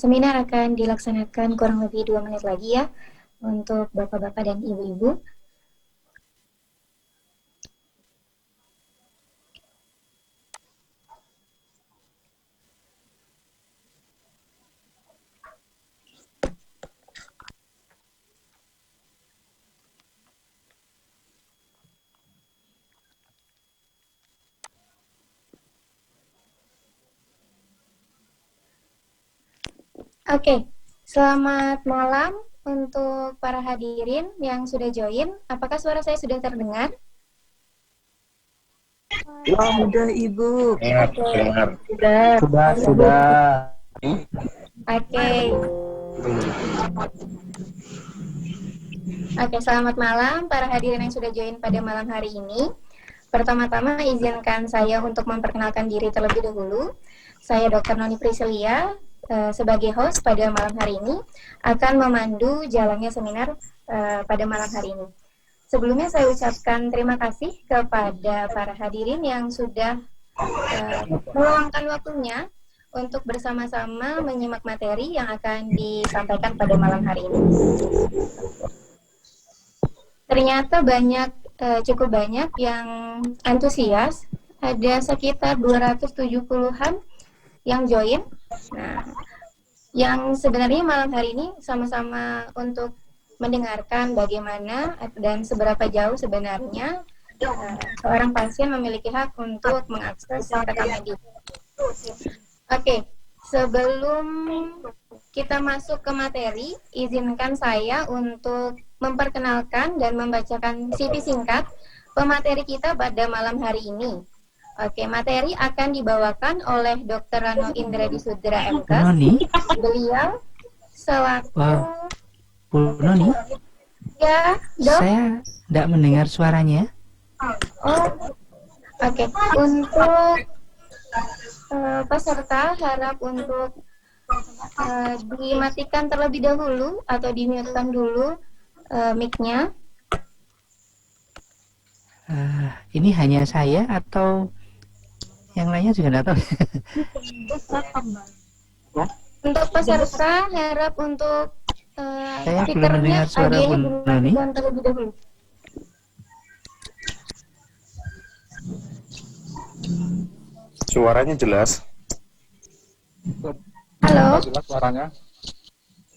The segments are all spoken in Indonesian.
Seminar akan dilaksanakan kurang lebih 2 menit lagi ya untuk bapak-bapak dan ibu-ibu. Oke, selamat malam untuk para hadirin yang sudah join. Apakah suara saya sudah terdengar? Sudah Ibu. Sudah. Oke. Oke, selamat malam para hadirin yang sudah join pada malam hari ini. Pertama-tama izinkan saya untuk memperkenalkan diri terlebih dahulu. Saya Dr. Noni Priscilia sebagai host pada malam hari ini akan memandu jalannya seminar pada malam hari ini. Sebelumnya saya ucapkan terima kasih kepada para hadirin yang sudah meluangkan waktunya untuk bersama-sama menyimak materi yang akan disampaikan pada malam hari ini. Ternyata cukup banyak yang antusias, ada sekitar 270-an yang join. Nah, yang sebenarnya malam hari ini sama-sama untuk mendengarkan bagaimana dan seberapa jauh sebenarnya seorang pasien memiliki hak untuk mengakses rekam medis. Oke, sebelum kita masuk ke materi, izinkan saya untuk memperkenalkan dan membacakan CV singkat pemateri kita pada malam hari ini. Oke, materi akan dibawakan oleh Dr. Rano Indradi Sudra MK. Beliau selaku Bu Noni, ya, Dok. saya tidak mendengar suaranya. Oke. Untuk peserta harap untuk dimatikan terlebih dahulu atau dimute-kan dulu mic-nya. Ini hanya saya atau yang lainnya juga tidak tahu. Untuk peserta harap untuk Saya belum mendengar suara Bu Noni. terlebih dahulu. Suaranya jelas. Halo. Jelas suaranya.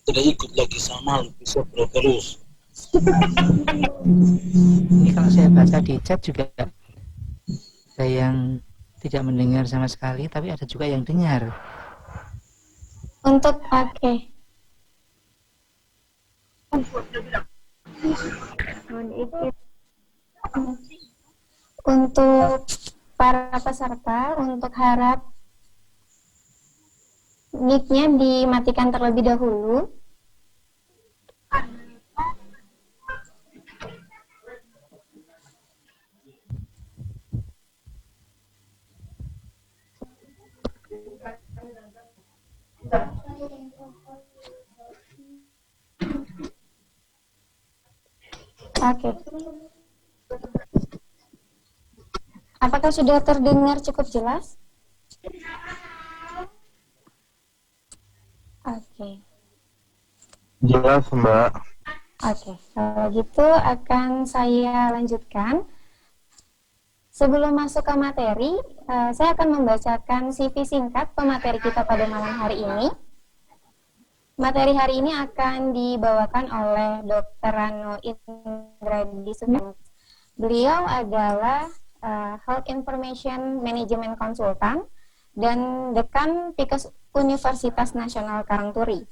Tidak ikut lagi sama bisa terus. Ini kalau saya baca di chat juga ada yang tidak mendengar sama sekali, tapi ada juga yang dengar. Untuk untuk para peserta, untuk harap mic-nya dimatikan terlebih dahulu. Oke. Apakah sudah terdengar cukup jelas? Oke. Jelas, Mbak. Oke, kalau gitu akan saya lanjutkan. Sebelum masuk ke materi, saya akan membacakan CV singkat pemateri kita pada malam hari ini. Materi hari ini akan dibawakan oleh Dr. Rano Indradi Sudra. Beliau adalah Health Information Management Consultant dan Dekan Pikes Universitas Nasional Karangturi.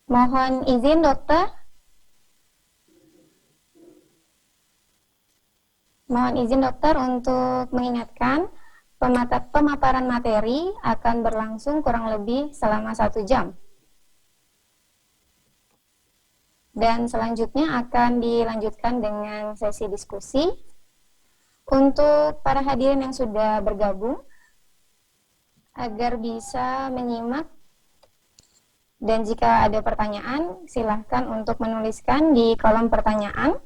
Mohon izin, Dokter. Mohon izin, Dokter, untuk mengingatkan pemaparan materi akan berlangsung kurang lebih selama 1 jam. Dan selanjutnya akan dilanjutkan dengan sesi diskusi. Untuk para hadirin yang sudah bergabung, agar bisa menyimak dan jika ada pertanyaan, silahkan untuk menuliskan di kolom pertanyaan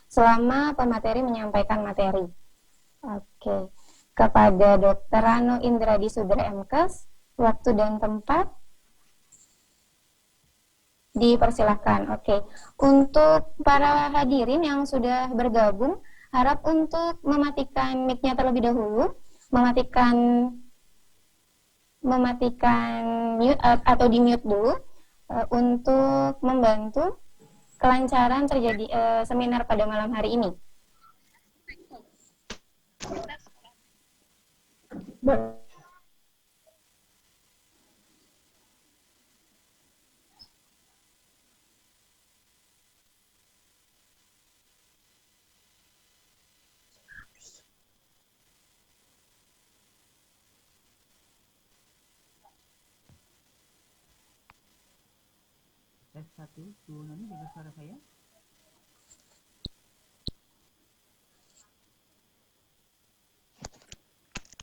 selama pemateri menyampaikan materi. Oke. Kepada Dr. Rano Indradi Sudra MKes, waktu dan tempat Dipersilahkan. Oke. Untuk para hadirin yang sudah bergabung, harap untuk mematikan mic-nya terlebih dahulu, mematikan mute atau di mute dulu untuk membantu kelancaran terjadi seminar pada malam hari ini. Tes 1, Bu Noni dengar suara saya?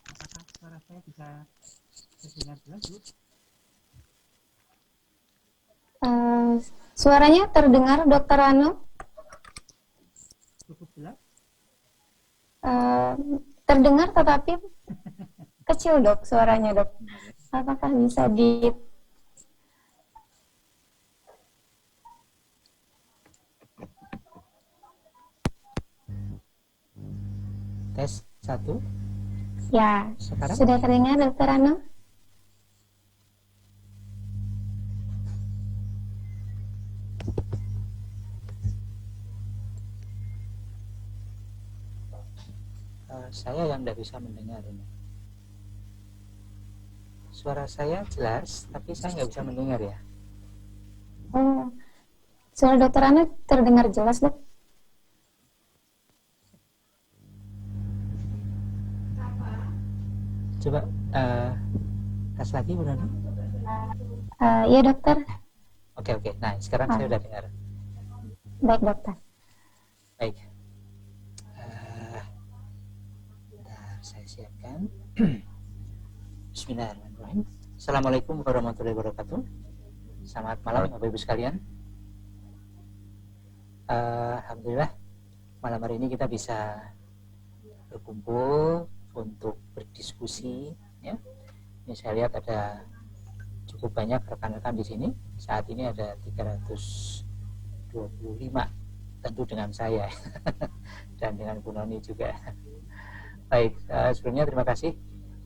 Apakah suara saya bisa terdengar jelas, Bu? Suaranya terdengar, Dokter Rano? Cukup jelas? Terdengar tetapi kecil, Dok, suaranya, Dok. Apakah bisa di Tes 1. Ya, Sekarang? sudah terdengar, Dokter Rano? Saya yang tidak bisa mendengar ini. Suara saya jelas, tapi saya nggak bisa mendengar ya. Oh, suara Dokter Rano terdengar jelas, Dok. Coba tes lagi, Bu Noni. Iya, Dokter. Oke. Nah, sekarang saya sudah dengar. Baik, Dokter. Baik. Bentar, saya siapkan. Bismillahirrahmanirrahim. Assalamualaikum warahmatullahi wabarakatuh. Selamat malam, Bapak Ibu sekalian. Alhamdulillah, malam hari ini kita bisa berkumpul untuk berdiskusi. Ya, ini saya lihat ada cukup banyak rekan-rekan di sini. Saat ini ada 325, tentu dengan saya dan dengan Bu Noni juga. Baik, sebelumnya terima kasih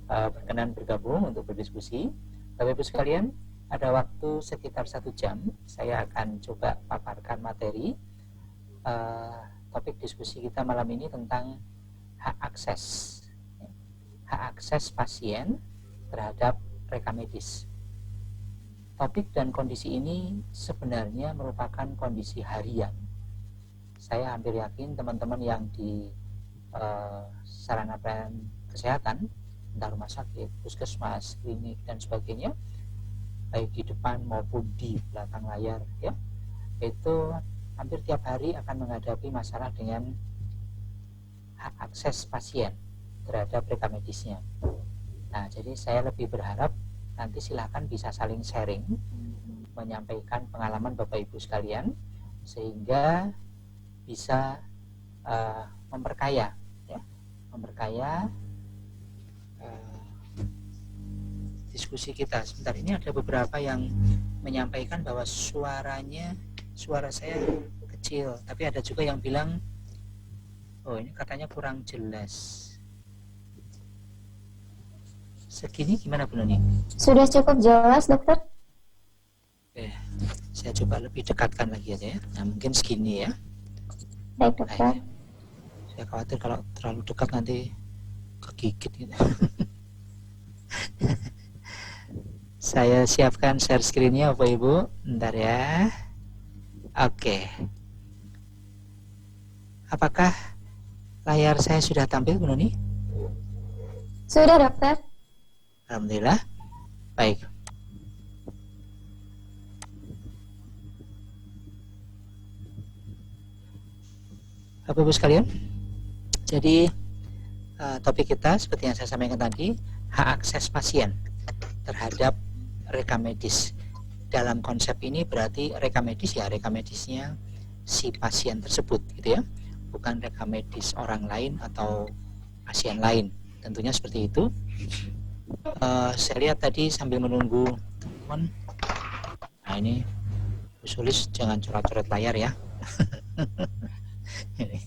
berkenan bergabung untuk berdiskusi. Bapak Ibu sekalian, ada waktu sekitar 1 jam saya akan coba paparkan materi. Topik diskusi kita malam ini tentang hak akses pasien terhadap rekam medis. Topik dan kondisi ini sebenarnya merupakan kondisi harian. Saya hampir yakin teman-teman yang di sarana pelayanan kesehatan, entah rumah sakit, puskesmas, klinik dan sebagainya, baik di depan maupun di belakang layar, ya, itu hampir tiap hari akan menghadapi masalah dengan hak akses pasien terhadap rekam medisnya. Nah, jadi saya lebih berharap nanti silakan bisa saling sharing, menyampaikan pengalaman Bapak Ibu sekalian, sehingga bisa memperkaya diskusi kita. Sebentar, ini ada beberapa yang menyampaikan bahwa suara saya kecil, tapi ada juga yang bilang, oh ini katanya kurang jelas. Segini gimana, Bu Noni? Sudah cukup jelas, Dokter? Oke, saya coba lebih dekatkan lagi aja ya. Nah, mungkin segini ya. Baik, Dokter. Saya khawatir kalau terlalu dekat nanti kegigit gitu. Saya siapkan share screen-nya Bapak Ibu. Bentar ya. Oke. Apakah layar saya sudah tampil, Bu Noni? Sudah, Dokter. Alhamdulillah. Baik. Bapak Ibu sekalian, jadi topik kita seperti yang saya sampaikan tadi, hak akses pasien terhadap rekam medis. Dalam konsep ini berarti rekam medis ya rekam medisnya si pasien tersebut gitu ya, bukan rekam medis orang lain atau pasien lain, tentunya seperti itu. Saya lihat tadi sambil menunggu teman, nah ini Sulis jangan coret-coret layar ya. Ini.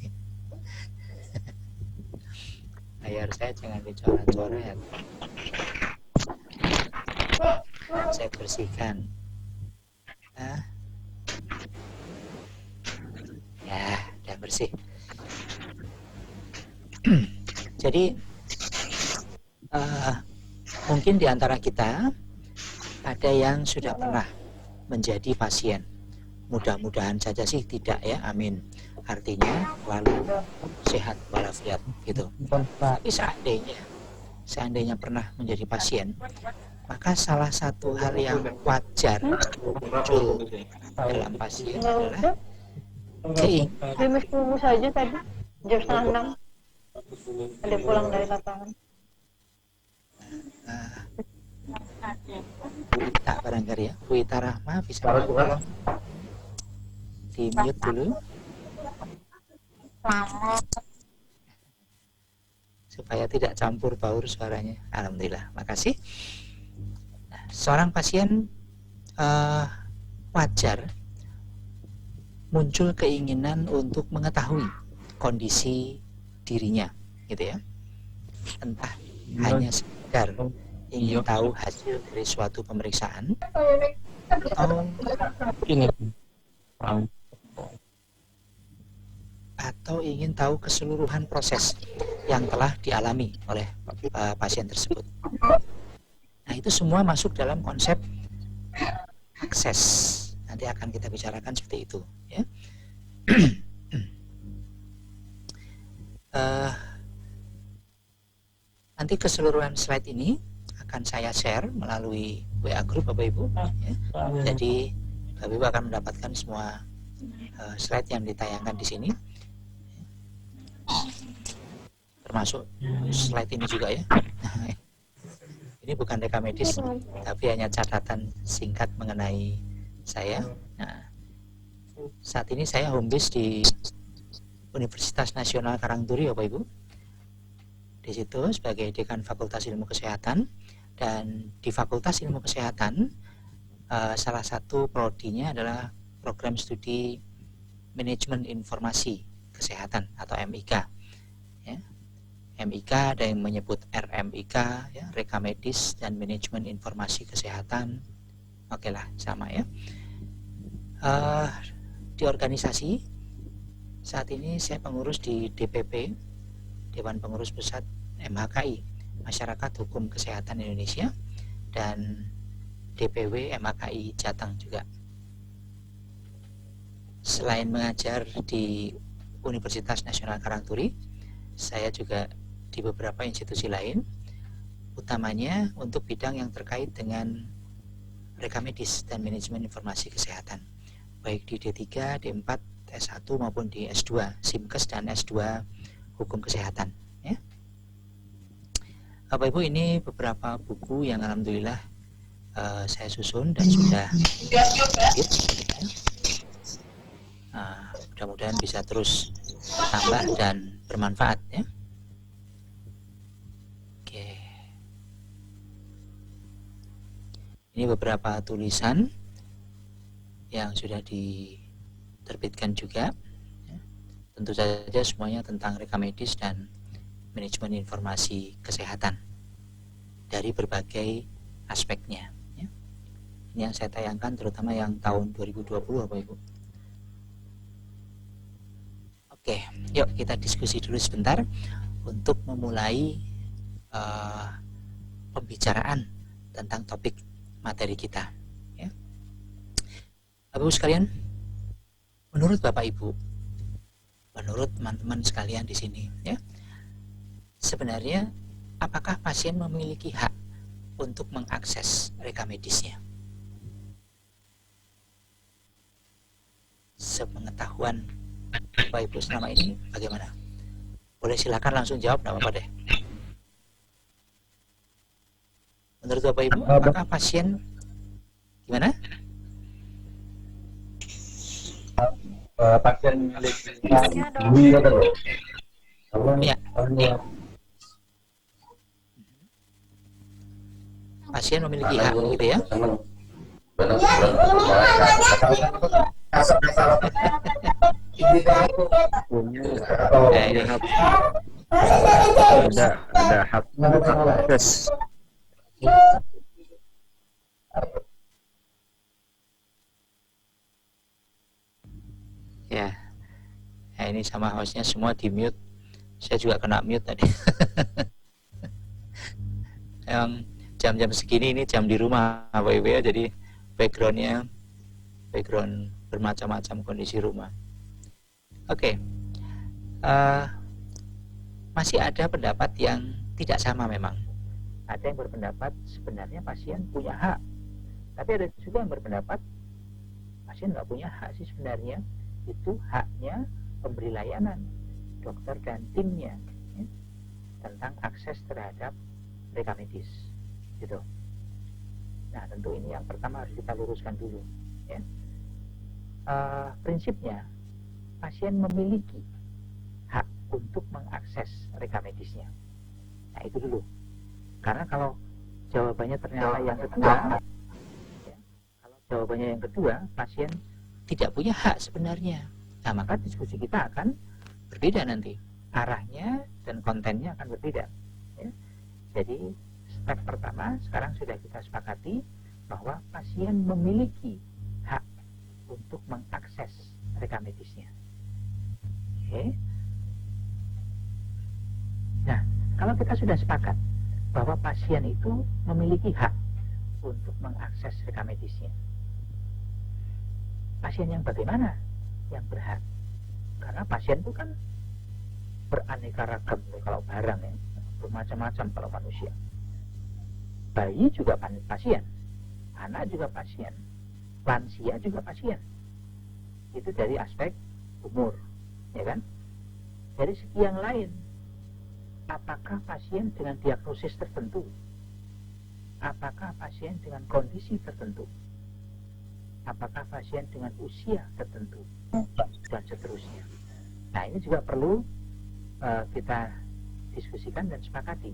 Layar saya jangan dicoret-coret. Saya bersihkan. Nah. Ya, udah bersih. Jadi mungkin di antara kita ada yang sudah pernah menjadi pasien. Mudah-mudahan saja sih tidak ya, amin. Artinya lalu sehat walafiat gitu. Tapi seandainya pernah menjadi pasien, maka salah satu hal yang wajar muncul dalam pasien adalah Limis tunggu saja tadi jam 5:30 ada pulang dari lapangan. Bu Ita barangkali ya, Bu Ita Rahma bisa di mute dulu supaya tidak campur baur suaranya. Alhamdulillah, makasih. Nah, seorang pasien wajar muncul keinginan untuk mengetahui kondisi dirinya, gitu ya. Entah hanya sekedar ingin tahu hasil dari suatu pemeriksaan atau ingin tahu keseluruhan proses yang telah dialami oleh pasien tersebut. Nah, itu semua masuk dalam konsep akses. Nanti akan kita bicarakan seperti itu, ya. Nanti keseluruhan slide ini akan saya share melalui WA Group Bapak Ibu, ya. Jadi Bapak Ibu akan mendapatkan semua slide yang ditayangkan di sini, termasuk slide ini juga ya. Ini bukan rekam medis, tapi hanya catatan singkat mengenai saya. Nah, saat ini saya home base di Universitas Nasional Karangturi, Bapak Ibu. Di situ sebagai Dekan Fakultas Ilmu Kesehatan, dan di Fakultas Ilmu Kesehatan salah satu prodinya adalah program studi Manajemen Informasi Kesehatan atau MIK. Ya. MIK ada yang menyebut RMIK, ya, Rekam Medis dan Manajemen Informasi Kesehatan. Oke lah, sama ya. Di organisasi saat ini saya pengurus di DPP, Dewan Pengurus Pusat MHKI, Masyarakat Hukum Kesehatan Indonesia, dan DPW MHKI Jateng juga. Selain mengajar di Universitas Nasional Karangturi, saya juga di beberapa institusi lain, utamanya untuk bidang yang terkait dengan rekam medis dan manajemen informasi kesehatan, baik di D3, D4, S1 maupun di S2, SIMKES dan S2 Hukum Kesehatan. Ya. Bapak Ibu, ini beberapa buku yang alhamdulillah saya susun dan sudah terbit. Mudah-mudahan bisa terus tambah dan bermanfaat ya. Oke. Ini beberapa tulisan yang sudah diterbitkan juga. Tentu saja semuanya tentang rekam medis dan manajemen informasi kesehatan dari berbagai aspeknya. Ya. Ini yang saya tayangkan terutama yang tahun 2020, Bapak Ibu. Oke, yuk kita diskusi dulu sebentar untuk memulai pembicaraan tentang topik materi kita. Ya. Bapak Ibu sekalian, menurut Bapak Ibu, menurut teman-teman sekalian di sini, ya, sebenarnya apakah pasien memiliki hak untuk mengakses rekam medisnya? Sepengetahuan Bapak Ibu selama ini bagaimana? Boleh silakan langsung jawab, tidak apa-apa deh. Menurut Bapak Ibu, apakah pasien gimana? Pasien milik bui kata loh. Ya. Pasien memiliki hak gitu ya. Ini ada hak akses. ya. Nah, ini sama hostnya semua di mute. Saya juga kena mute tadi. Yang jam-jam segini ini jam di rumah Bapak Ibu ya, jadi background bermacam-macam kondisi rumah. Oke. Masih ada pendapat yang tidak sama memang. Ada yang berpendapat sebenarnya pasien punya hak, tapi ada juga yang berpendapat pasien nggak punya hak sih sebenarnya. Itu haknya pemberi layanan, dokter dan timnya, ya, tentang akses terhadap reka medis, gitu. Nah, tentu ini yang pertama harus kita luruskan dulu, ya. Prinsipnya pasien memiliki hak untuk mengakses reka medisnya. Nah, itu dulu. Karena kalau jawabannya ternyata yang kedua, ya, kalau jawabannya yang kedua, pasien tidak punya hak sebenarnya. Nah, maka diskusi kita akan berbeda nanti. Arahnya dan kontennya akan berbeda. Ya. Jadi, step pertama sekarang sudah kita sepakati bahwa pasien memiliki hak untuk mengakses reka medisnya. Oke. Nah, kalau kita sudah sepakat bahwa pasien itu memiliki hak untuk mengakses reka medisnya, pasien yang bagaimana yang berhak? Karena pasien itu kan beraneka ragam kalau barang, ya, bermacam-macam kalau manusia. Bayi juga pasien, anak juga pasien, lansia juga pasien. Itu dari aspek umur, ya kan? Dari segi yang lain, apakah pasien dengan diagnosis tertentu? Apakah pasien dengan kondisi tertentu? Apakah pasien dengan usia tertentu? Dan seterusnya. Nah, ini juga perlu kita diskusikan dan sepakati.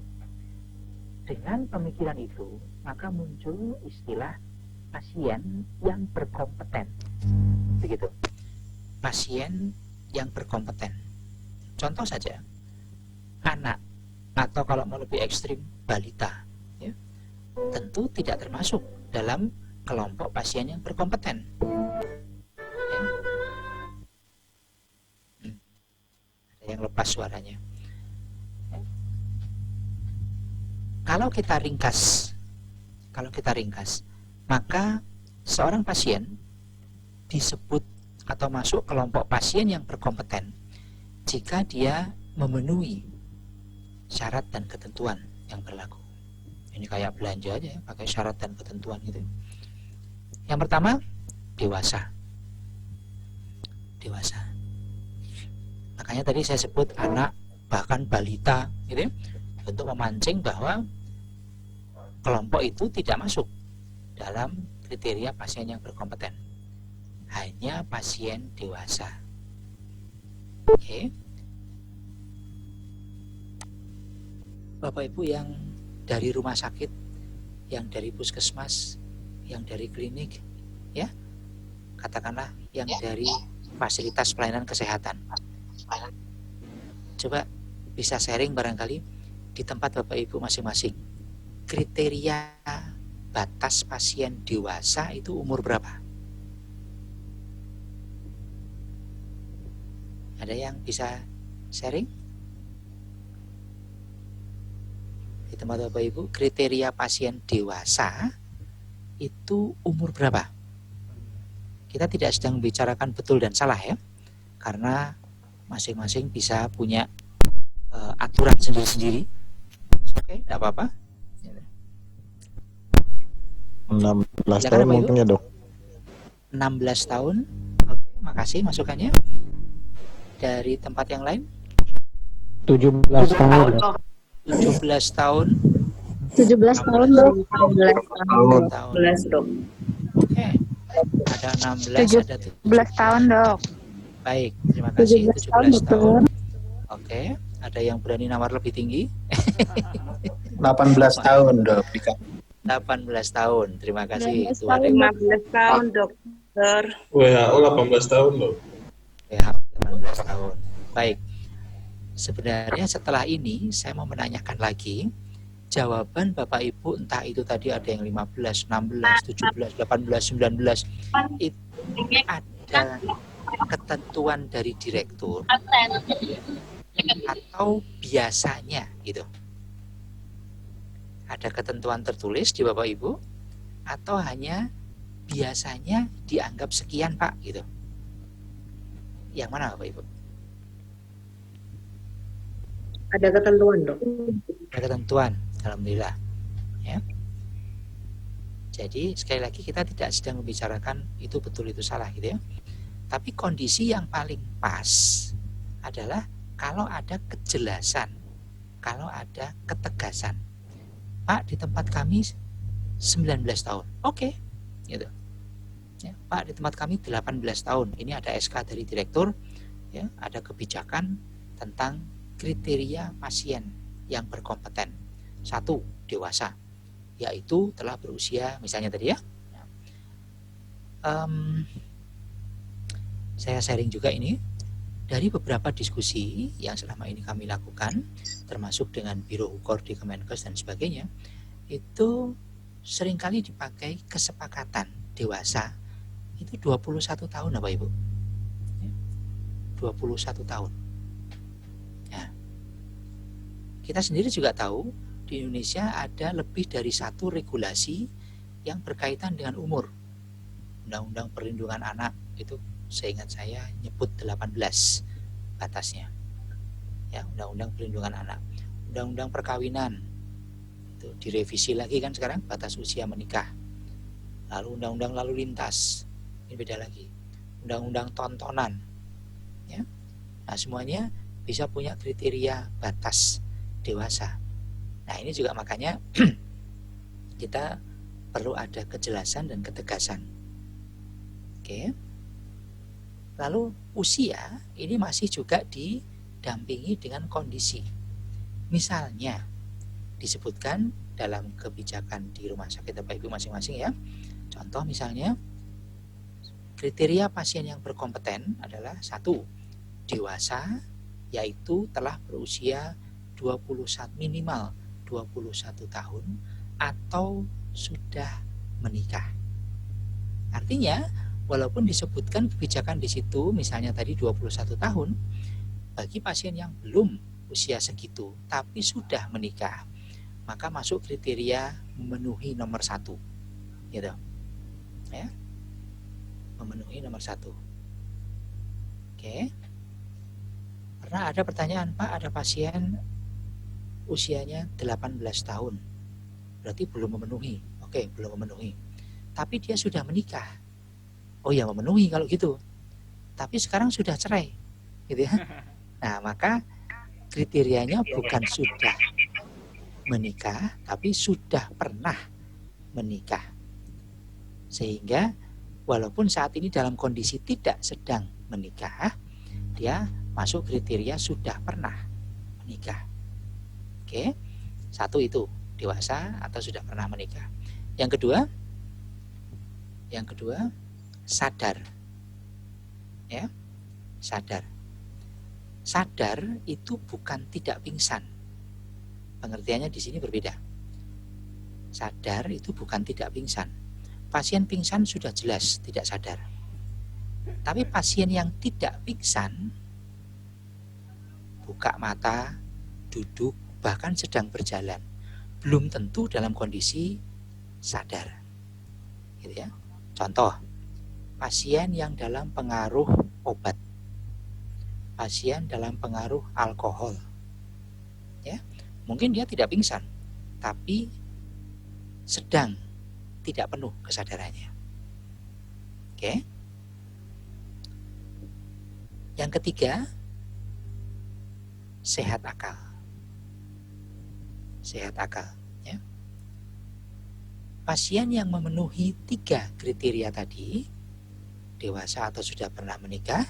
Dengan pemikiran itu, maka muncul istilah pasien yang berkompeten. Begitu. Pasien yang berkompeten. Contoh saja, anak, atau kalau mau lebih ekstrim, balita, ya, tentu tidak termasuk dalam kelompok pasien yang berkompeten. Ya. Ada yang lepas suaranya. Ya. Kalau kita ringkas, maka seorang pasien disebut atau masuk kelompok pasien yang berkompeten jika dia memenuhi syarat dan ketentuan yang berlaku. Ini kayak belanja aja ya, pakai syarat dan ketentuan gitu. Yang pertama, dewasa. Makanya tadi saya sebut anak, bahkan balita gitu ya, untuk memancing bahwa kelompok itu tidak masuk dalam kriteria pasien yang berkompeten. Hanya pasien dewasa. Oke. Bapak Ibu yang dari rumah sakit, yang dari puskesmas, yang dari klinik, ya, katakanlah yang dari fasilitas pelayanan kesehatan, coba bisa sharing barangkali di tempat Bapak Ibu masing-masing, kriteria batas pasien dewasa itu umur berapa? Ada yang bisa sharing? Di tempat Bapak Ibu, kriteria pasien dewasa itu umur berapa? Kita tidak sedang membicarakan betul dan salah ya, karena masing-masing bisa punya aturan sendiri-sendiri. Oke, tidak apa-apa. 16 tahun mungkin ya, Dok. 16 tahun. Oke, makasih masukannya. Dari tempat yang lain? 17 tahun. 17 tahun. 17 tahun, Dok. 16 tahun. 17, Dok. Oke. Ada 16, ada 17 tahun, Dok. Baik, terima kasih. 17 tahun, 17 tahun. betul. Oke, ada yang berani nawar lebih tinggi? 18 tahun, Dok. 18 tahun. Terima kasih. 19 Tuhan tahun, Dewa. 15 tahun, dokter. WHO 18 tahun loh. Ya, 18 tahun. Baik. Sebenarnya setelah ini saya mau menanyakan lagi jawaban Bapak Ibu, entah itu tadi ada yang 15, 16, 17, 18, 19, itu ada ketentuan dari direktur atau biasanya gitu. Ada ketentuan tertulis di Bapak Ibu atau hanya biasanya dianggap sekian Pak gitu. Yang mana Bapak Ibu? Ada ketentuan, Dok. Ada ketentuan, alhamdulillah. Ya. Jadi sekali lagi kita tidak sedang membicarakan itu betul itu salah gitu ya. Tapi kondisi yang paling pas adalah kalau ada kejelasan, kalau ada ketegasan. Pak, di tempat kami 19 tahun. Oke. Gitu. Ya, Pak, di tempat kami 18 tahun. Ini ada SK dari direktur, ya, ada kebijakan tentang kriteria pasien yang berkompeten. 1, dewasa, yaitu telah berusia, misalnya tadi ya. Saya sharing juga ini dari beberapa diskusi yang selama ini kami lakukan, termasuk dengan Biro Hukor di Kemenkes dan sebagainya, itu seringkali dipakai kesepakatan dewasa itu 21 tahun Bapak Ibu. 21 tahun. Ya. Kita sendiri juga tahu di Indonesia ada lebih dari satu regulasi yang berkaitan dengan umur. Undang-Undang Perlindungan Anak itu seingat saya nyebut 18 batasnya. Ya, Undang-Undang Perlindungan Anak. Undang-Undang Perkawinan itu direvisi lagi kan sekarang batas usia menikah. Lalu Undang-Undang Lalu Lintas, ini beda lagi. Undang-Undang Tontonan, ya. Nah, semuanya bisa punya kriteria batas dewasa. Nah, ini juga makanya kita perlu ada kejelasan dan ketegasan. Oke. Lalu usia ini masih juga didampingi dengan kondisi. Misalnya disebutkan dalam kebijakan di rumah sakit Bapak Ibu masing-masing ya. Contoh misalnya kriteria pasien yang berkompeten adalah 1, dewasa, yaitu telah berusia 21 minimal 21 tahun atau sudah menikah. Artinya walaupun disebutkan kebijakan di situ misalnya tadi 21 tahun, bagi pasien yang belum usia segitu tapi sudah menikah, maka masuk kriteria memenuhi nomor 1. Gitu. Ya. Memenuhi nomor 1. Oke. Pernah ada pertanyaan, Pak, ada pasien usianya 18 tahun. Berarti belum memenuhi. Oke, belum memenuhi. Tapi dia sudah menikah. Oh ya, memenuhi kalau gitu. Tapi sekarang sudah cerai. Gitu ya. Nah, maka kriterianya bukan sudah menikah, tapi sudah pernah menikah. Sehingga walaupun saat ini dalam kondisi tidak sedang menikah, dia masuk kriteria sudah pernah menikah. Oke, 1 itu dewasa atau sudah pernah menikah. Yang kedua sadar. Ya, sadar. Sadar itu bukan tidak pingsan. Pengertiannya di sini berbeda. Sadar itu bukan tidak pingsan. Pasien pingsan sudah jelas tidak sadar. Tapi pasien yang tidak pingsan, buka mata, duduk, bahkan sedang berjalan, belum tentu dalam kondisi sadar. Gitu ya. Contoh, pasien yang dalam pengaruh obat, pasien dalam pengaruh alkohol, ya, mungkin dia tidak pingsan, tapi sedang tidak penuh kesadarannya. Oke. Yang ketiga, sehat akal. Sehat akal, ya. Pasien yang memenuhi 3 kriteria tadi, dewasa atau sudah pernah menikah,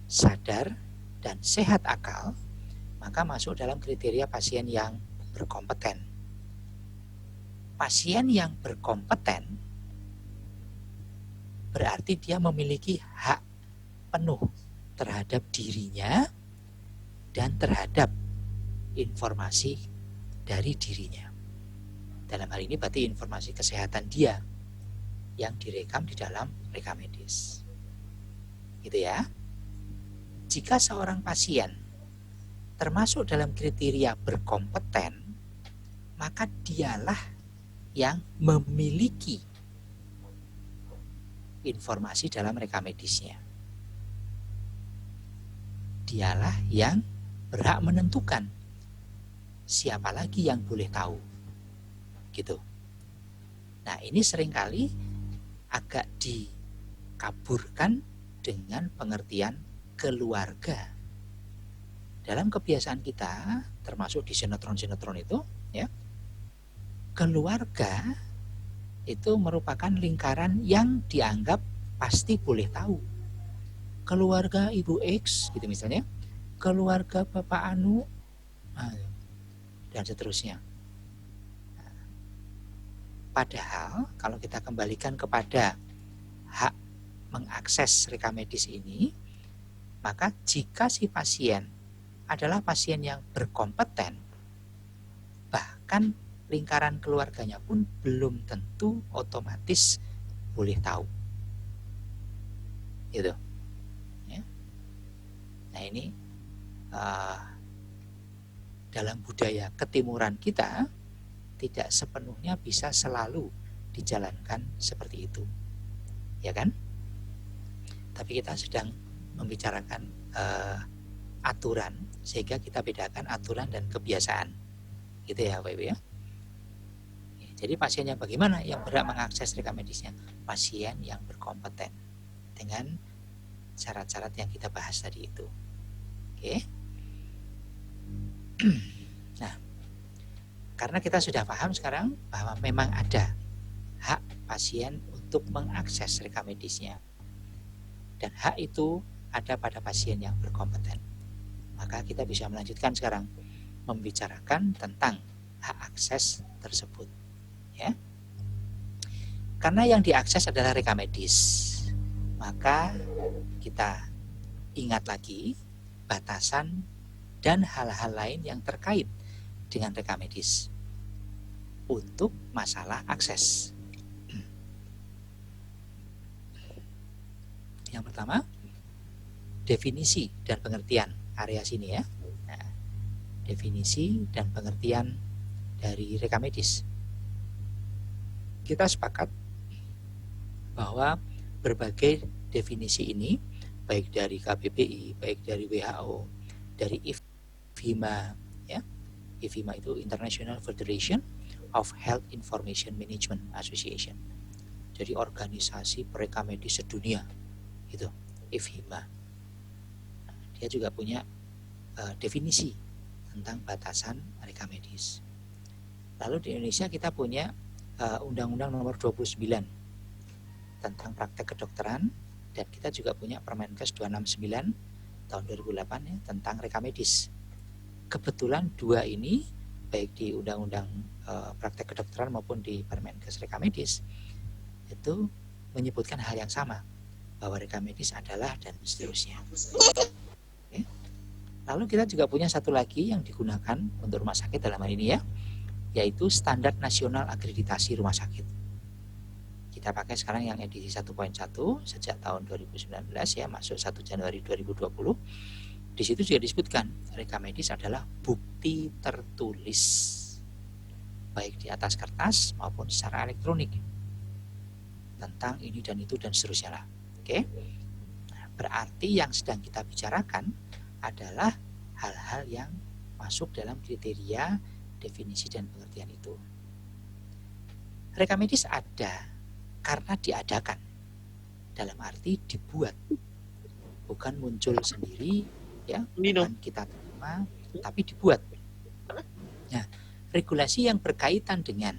sadar, dan sehat akal, maka masuk dalam kriteria pasien yang berkompeten. pasien yang berkompeten berarti dia memiliki hak penuh terhadap dirinya dan terhadap informasi dari dirinya. Dalam hal ini berarti informasi kesehatan dia yang direkam di dalam rekam medis. Gitu ya. Jika seorang pasien termasuk dalam kriteria berkompeten, maka dialah yang memiliki informasi dalam rekam medisnya. Dialah yang berhak menentukan siapa lagi yang boleh tahu. Gitu. Nah, ini seringkali agak dikaburkan dengan pengertian keluarga. Dalam kebiasaan kita, termasuk di sinetron-sinetron itu, ya, keluarga itu merupakan lingkaran yang dianggap pasti boleh tahu. Keluarga Ibu X, gitu misalnya, keluarga Bapak Anu, dan seterusnya. Padahal kalau kita kembalikan kepada hak mengakses rekam medis ini, maka jika si pasien adalah pasien yang berkompeten, bahkan lingkaran keluarganya pun belum tentu otomatis boleh tahu. Gitu. Ya. Nah, ini dalam budaya ketimuran kita tidak sepenuhnya bisa selalu dijalankan seperti itu. Ya kan? Tapi kita sedang membicarakan aturan, sehingga kita bedakan aturan dan kebiasaan. Gitu ya Bapak Ibu ya. Jadi pasien yang bagaimana yang berhak mengakses rekam medisnya? Pasien yang berkompeten dengan syarat-syarat yang kita bahas tadi itu. Oke. Nah, karena kita sudah paham sekarang bahwa memang ada hak pasien untuk mengakses rekam medisnya, dan hak itu ada pada pasien yang berkompeten, maka kita bisa melanjutkan sekarang membicarakan tentang hak akses tersebut. Ya. Karena yang diakses adalah rekam medis, maka kita ingat lagi batasan dan hal-hal lain yang terkait dengan rekam medis untuk masalah akses. Yang pertama, definisi dan pengertian area sini ya. Nah, definisi dan pengertian dari rekam medis. Kita sepakat bahwa berbagai definisi ini, baik dari KBBI, baik dari WHO, dari IFHIMA, ya, IFHIMA itu International Federation of Health Information Management Association, jadi organisasi perekam medis sedunia, itu IFHIMA. Nah, dia juga punya definisi tentang batasan rekam medis. Lalu di Indonesia kita punya Undang-Undang Nomor 29 tentang praktek kedokteran, dan kita juga punya Permenkes 269 tahun 2008 ya, tentang rekam medis. Kebetulan dua ini, baik di Undang-Undang praktek kedokteran maupun di Permenkes rekam medis, itu menyebutkan hal yang sama, bahwa rekam medis adalah dan seterusnya. Oke. Lalu kita juga punya satu lagi yang digunakan untuk rumah sakit dalam hal ini ya, yaitu Standar Nasional Akreditasi Rumah Sakit. Kita pakai sekarang yang edisi 1.1 sejak tahun 2019 ya, masuk 1 Januari 2020. Di situ juga disebutkan rekam medis adalah bukti tertulis, baik di atas kertas maupun secara elektronik, tentang ini dan itu dan seterusnya lah. Oke. Nah, berarti yang sedang kita bicarakan adalah hal-hal yang masuk dalam kriteria definisi dan pengertian itu. Rekam medis ada karena diadakan, dalam arti dibuat, bukan muncul sendiri ya, bukan kita terima, tapi dibuat. Nah, regulasi yang berkaitan dengan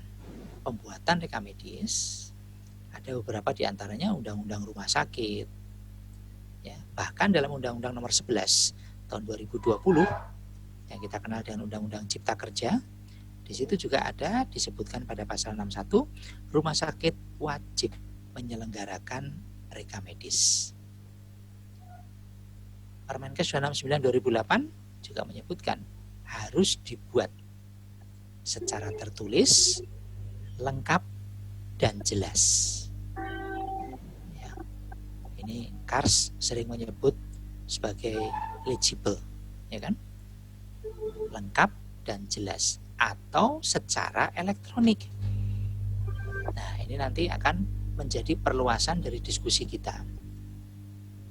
pembuatan rekam medis ada beberapa diantaranya Undang-Undang Rumah Sakit ya, bahkan dalam Undang-Undang Nomor 11 tahun 2020 yang kita kenal dengan Undang-Undang Cipta Kerja, Di situ juga ada disebutkan pada pasal 61, rumah sakit wajib menyelenggarakan rekam medis. Permenkes 269 2008 juga menyebutkan harus dibuat secara tertulis, lengkap, dan jelas. Ya. Ini KARS sering menyebut sebagai legible, ya kan? Lengkap dan jelas, atau secara elektronik. Nah, ini nanti akan menjadi perluasan dari diskusi kita.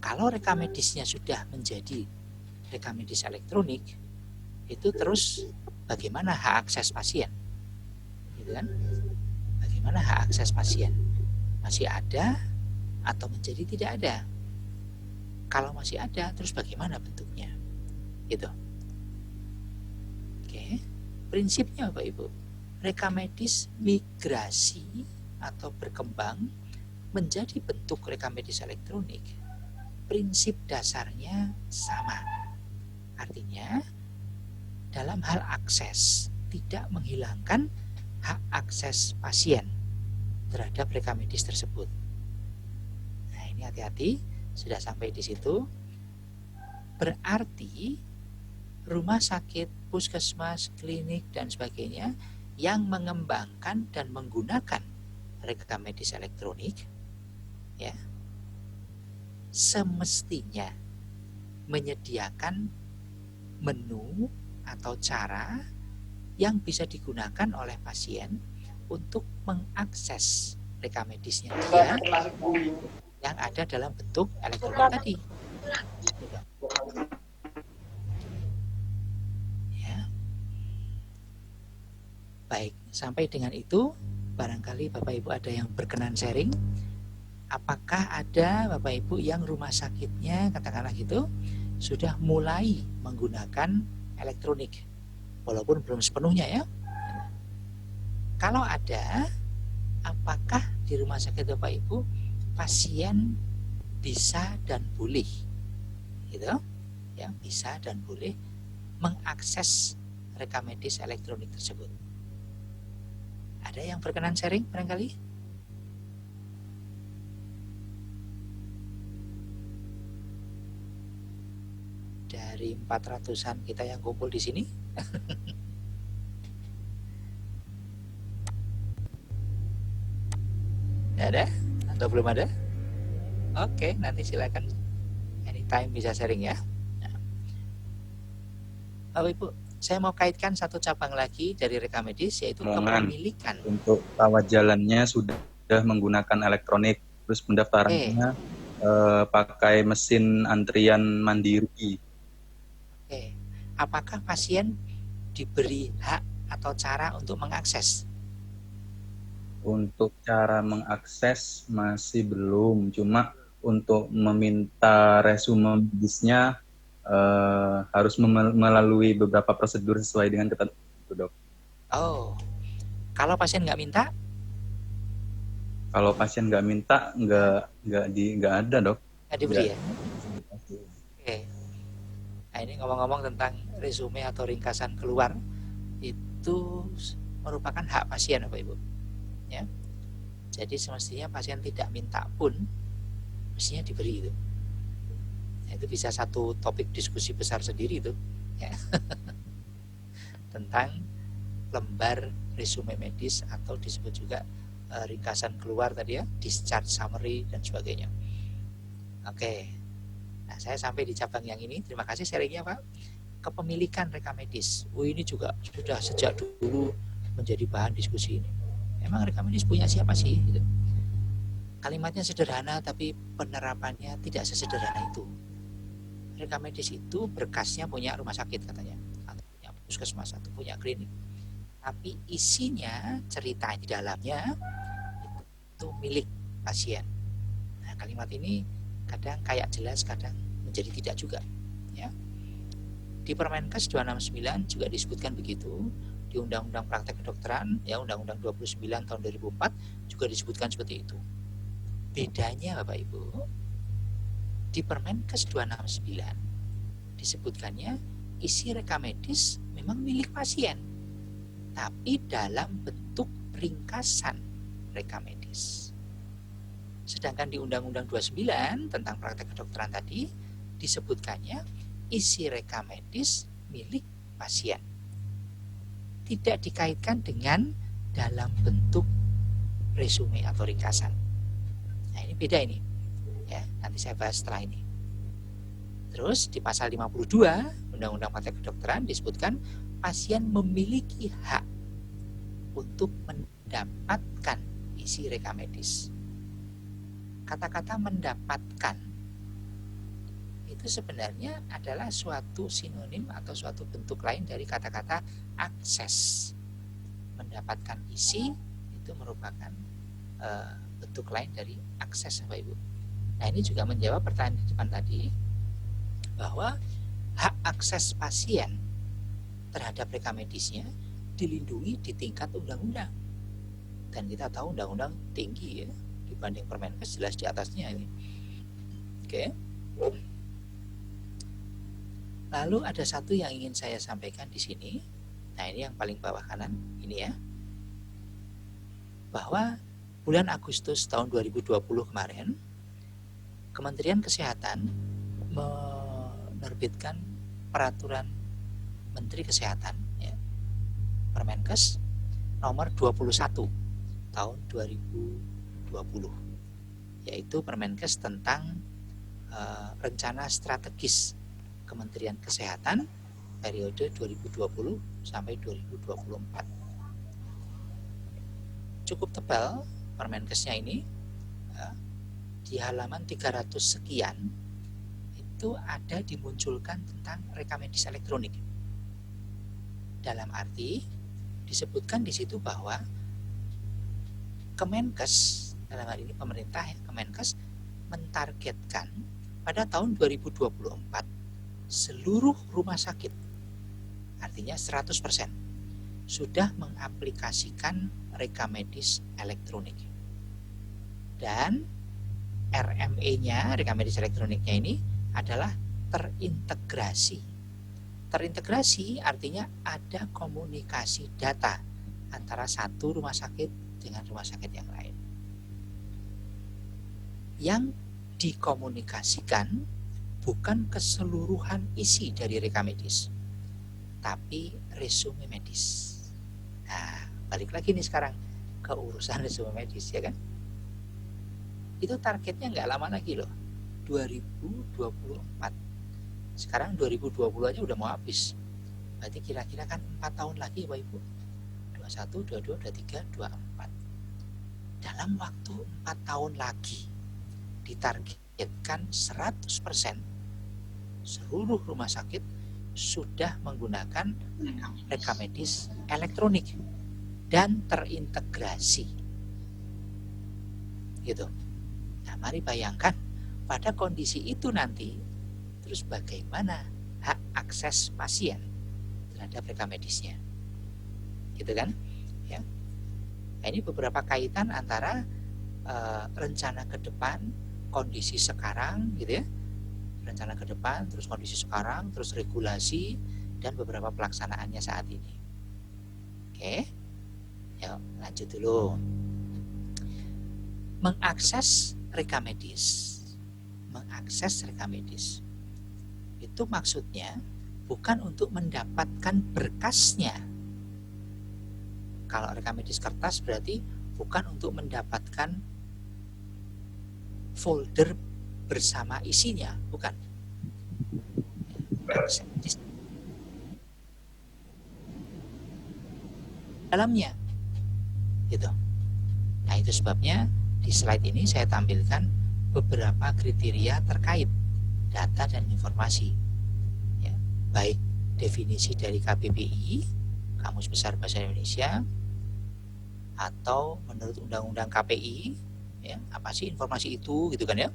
Kalau rekam medisnya sudah menjadi rekam medis elektronik, itu terus bagaimana hak akses pasien? Gitu kan? Bagaimana hak akses pasien? Masih ada atau menjadi tidak ada? Kalau masih ada, terus bagaimana bentuknya? Gitu. Oke. Prinsipnya Bapak Ibu, rekam medis migrasi atau berkembang menjadi bentuk rekam medis elektronik. Prinsip dasarnya sama. Artinya, dalam hal akses tidak menghilangkan hak akses pasien terhadap rekam medis tersebut. Nah, ini hati-hati, sudah sampai di situ. Berarti rumah sakit, puskesmas, klinik, dan sebagainya yang mengembangkan dan menggunakan rekam medis elektronik, ya, semestinya menyediakan menu atau cara yang bisa digunakan oleh pasien untuk mengakses rekam medisnya dia yang ada dalam bentuk elektronik tadi. Ya. Baik, sampai dengan itu barangkali Bapak Ibu ada yang berkenan sharing. Apakah ada Bapak Ibu yang rumah sakitnya, katakanlah gitu, sudah mulai menggunakan elektronik, walaupun belum sepenuhnya ya. Kalau ada, apakah di rumah sakit Bapak Ibu pasien bisa dan boleh, gitu, ya, bisa dan boleh mengakses rekam medis elektronik tersebut? Ada yang berkenan sharing barangkali? Dari 400-an kita yang kumpul di sini. Ada? Atau belum ada? Oke, nanti silakan anytime bisa sharing ya. Nah. Bapak Ibu, saya mau kaitkan satu cabang lagi dari rekam medis, yaitu kepemilikan. Untuk rawat jalannya sudah menggunakan elektronik, terus pendaftarannya pakai mesin antrian mandiri. Oke. Apakah pasien diberi hak atau cara untuk mengakses? Untuk cara mengakses masih belum, cuma untuk meminta resume medisnya harus melalui beberapa prosedur sesuai dengan ketentuan, Dok. Oh, kalau pasien nggak minta? Kalau pasien nggak minta, nggak ada, Dok. Nggak diberi ya? Oke. Nah, ini ngomong-ngomong tentang resume atau ringkasan keluar, itu merupakan hak pasien, Bapak Ibu. Ya. Jadi semestinya pasien tidak minta pun mestinya diberi itu. Nah, itu bisa satu topik diskusi besar sendiri itu, ya. Tentang lembar resume medis atau disebut juga ringkasan keluar tadi ya, discharge summary dan sebagainya. Oke. Nah, saya sampai di cabang yang ini. Terima kasih sharingnya, Pak. Kepemilikan rekam medis. Ini juga sudah sejak dulu menjadi bahan diskusi ini. Emang rekam medis punya siapa sih? Gitu. Kalimatnya sederhana, tapi penerapannya tidak sesederhana itu. Rekam medis itu berkasnya punya rumah sakit katanya, atau punya puskesmas, atau punya klinik. Tapi isinya, cerita di dalamnya itu milik pasien. Nah, kalimat ini kadang kayak jelas, kadang menjadi tidak juga, ya. Di Permenkes 269 juga disebutkan begitu. Di Undang-Undang Praktek Kedokteran, ya, Undang-Undang 29 tahun 2004 juga disebutkan seperti itu. Bedanya Bapak Ibu, di Permenkes 269 disebutkannya isi rekam medis memang milik pasien. tapi dalam bentuk ringkasan rekam medis. Sedangkan di Undang-Undang 29 tentang praktek kedokteran tadi disebutkannya isi rekam medis milik pasien. Tidak dikaitkan dengan dalam bentuk resume atau ringkasan. Nah, ini beda ini. Ya, nanti saya bahas setelah ini. Terus di pasal 52 Undang-Undang Praktek Kedokteran disebutkan pasien memiliki hak untuk mendapatkan isi rekam medis. Kata-kata mendapatkan itu sebenarnya adalah suatu sinonim atau suatu bentuk lain dari kata-kata akses. Mendapatkan isi itu merupakan bentuk lain dari akses, Bapak Ibu. Nah, ini juga menjawab pertanyaan di depan tadi bahwa hak akses pasien terhadap rekam medisnya dilindungi di tingkat undang-undang. Dan kita tahu undang-undang tinggi ya dibanding Permenkes, jelas di atasnya ini. Oke. Lalu ada satu yang ingin saya sampaikan di sini. Nah, ini yang paling bawah kanan ini ya. Bahwa bulan Agustus tahun 2020 kemarin Kementerian Kesehatan menerbitkan peraturan Menteri Kesehatan ya, Permenkes nomor 21 tahun 2020, yaitu Permenkes tentang rencana strategis Kementerian Kesehatan periode 2020 sampai 2024. Cukup tebal Permenkesnya ini ya, di halaman 300 sekian itu ada dimunculkan tentang rekam medis elektronik. Dalam arti disebutkan di situ bahwa Kemenkes, dalam hal ini pemerintah ya, Kemenkes mentargetkan pada tahun 2024 seluruh rumah sakit, artinya 100%, sudah mengaplikasikan rekam medis elektronik. Dan RME-nya, rekam medis elektroniknya ini adalah terintegrasi. Terintegrasi artinya ada komunikasi data antara satu rumah sakit dengan rumah sakit yang lain. Yang dikomunikasikan bukan keseluruhan isi dari rekam medis, tapi resume medis. Nah, balik lagi nih sekarang ke urusan resume medis ya kan. Itu targetnya nggak lama lagi loh, 2024. Sekarang 2020 aja udah mau habis. Berarti kira-kira kan 4 tahun lagi Bapak Ibu. 21, 22, 23, 24. Dalam waktu 4 tahun lagi ditargetkan 100% seluruh rumah sakit sudah menggunakan rekam medis elektronik dan terintegrasi. Gitu. Nah, mari bayangkan pada kondisi itu nanti terus bagaimana hak akses pasien terhadap rekam medisnya. Gitu kan? Ya. Nah, ini beberapa kaitan antara rencana ke depan, kondisi sekarang gitu ya. Rencana ke depan, terus kondisi sekarang, terus regulasi dan beberapa pelaksanaannya saat ini. Oke. Yuk, lanjut dulu. Mengakses rekam medis. Mengakses rekam medis. Itu maksudnya bukan untuk mendapatkan berkasnya. Kalau rekam medis kertas berarti bukan untuk mendapatkan folder bersama isinya, bukan. Dalamnya, gitu. Nah, itu sebabnya di slide ini saya tampilkan beberapa kriteria terkait data dan informasi, ya, baik definisi dari KBBI, Kamus Besar Bahasa Indonesia, atau menurut Undang-Undang KPI, ya, apa sih informasi itu, gitu kan ya?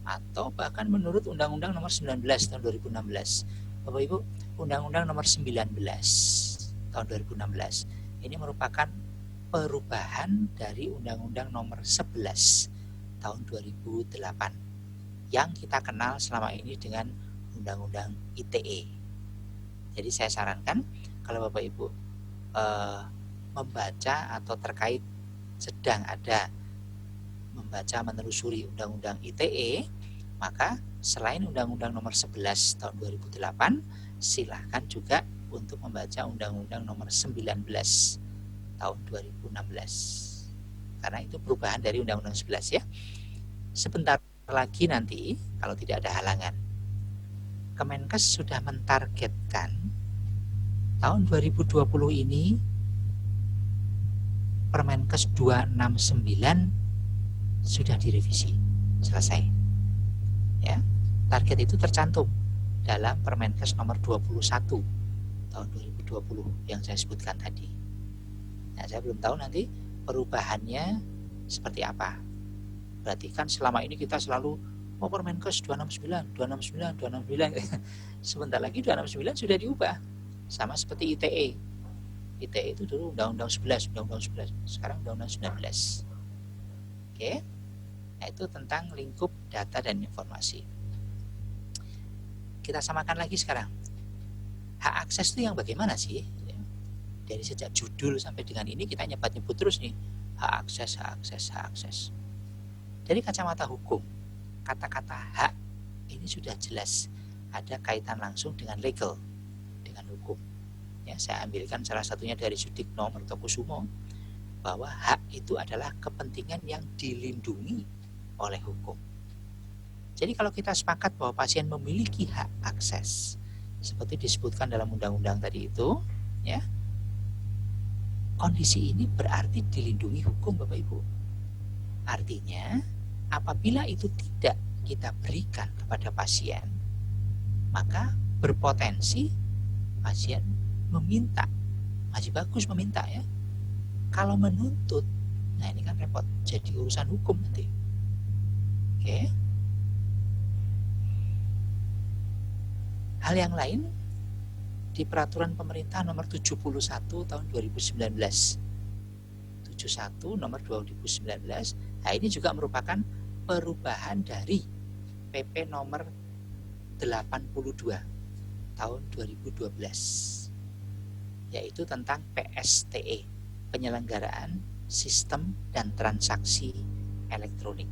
Atau bahkan menurut Undang-Undang Nomor 19 tahun 2016. Bapak Ibu, Undang-Undang Nomor 19 tahun 2016 ini merupakan perubahan dari Undang-Undang Nomor 11 tahun 2008 yang kita kenal selama ini dengan Undang-Undang ITE. Jadi saya sarankan kalau Bapak Ibu membaca atau terkait sedang ada membaca menelusuri Undang-Undang ITE, maka selain Undang-Undang Nomor 11 tahun 2008, silahkan juga untuk membaca Undang-Undang Nomor 19 tahun 2016. Karena itu perubahan dari Undang-Undang 11 ya. Sebentar lagi nanti kalau tidak ada halangan, Kemenkes sudah mentargetkan tahun 2020 ini Permenkes 269 sudah direvisi, selesai. Ya, target itu tercantum dalam Permenkes nomor 21 tahun 2020 yang saya sebutkan tadi. Nah, saya belum tahu nanti perubahannya seperti apa. Berarti kan selama ini kita selalu Permenkes 269. Sebentar lagi 269 sudah diubah. Sama seperti ITE. ITE itu dulu Undang-Undang 11, sekarang Undang-Undang 19. Oke. Nah, itu tentang lingkup data dan informasi. Kita samakan lagi sekarang. Hak akses itu yang bagaimana sih? Dari sejak judul sampai dengan ini kita nyebut terus nih, hak akses. Dari kacamata hukum, kata-kata hak ini sudah jelas ada kaitan langsung dengan legal, dengan hukum. Ya, saya ambilkan salah satunya dari Sudikno Mertokusumo, bahwa hak itu adalah kepentingan yang dilindungi oleh hukum. Jadi kalau kita sepakat bahwa pasien memiliki hak akses, seperti disebutkan dalam undang-undang tadi itu, ya, kondisi ini berarti dilindungi hukum, Bapak Ibu. Artinya, apabila itu tidak kita berikan kepada pasien, maka berpotensi pasien meminta. Masih bagus meminta ya. Kalau menuntut, nah ini kan repot, jadi urusan hukum nanti. Oke. Hal yang lain di peraturan pemerintah nomor 71 tahun 2019. 71 nomor 2019. Nah, ini juga merupakan perubahan dari PP nomor 82 tahun 2012. Yaitu tentang PSTE, penyelenggaraan sistem dan transaksi elektronik.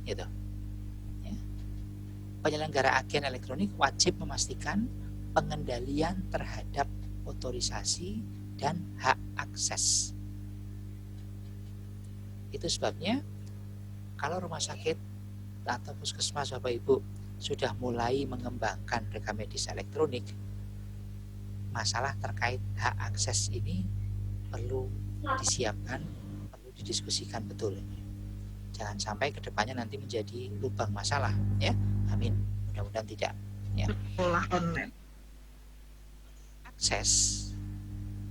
Gitu. Ya. Penyelenggara agen elektronik wajib memastikan pengendalian terhadap otorisasi dan hak akses. Itu sebabnya kalau rumah sakit atau puskesmas Bapak Ibu sudah mulai mengembangkan rekam medis elektronik, masalah terkait hak akses ini perlu disiapkan, perlu didiskusikan betul. Jangan sampai kedepannya nanti menjadi lubang masalah, ya. Amin. Mudah-mudahan tidak. Ya. Sekolah online. Akses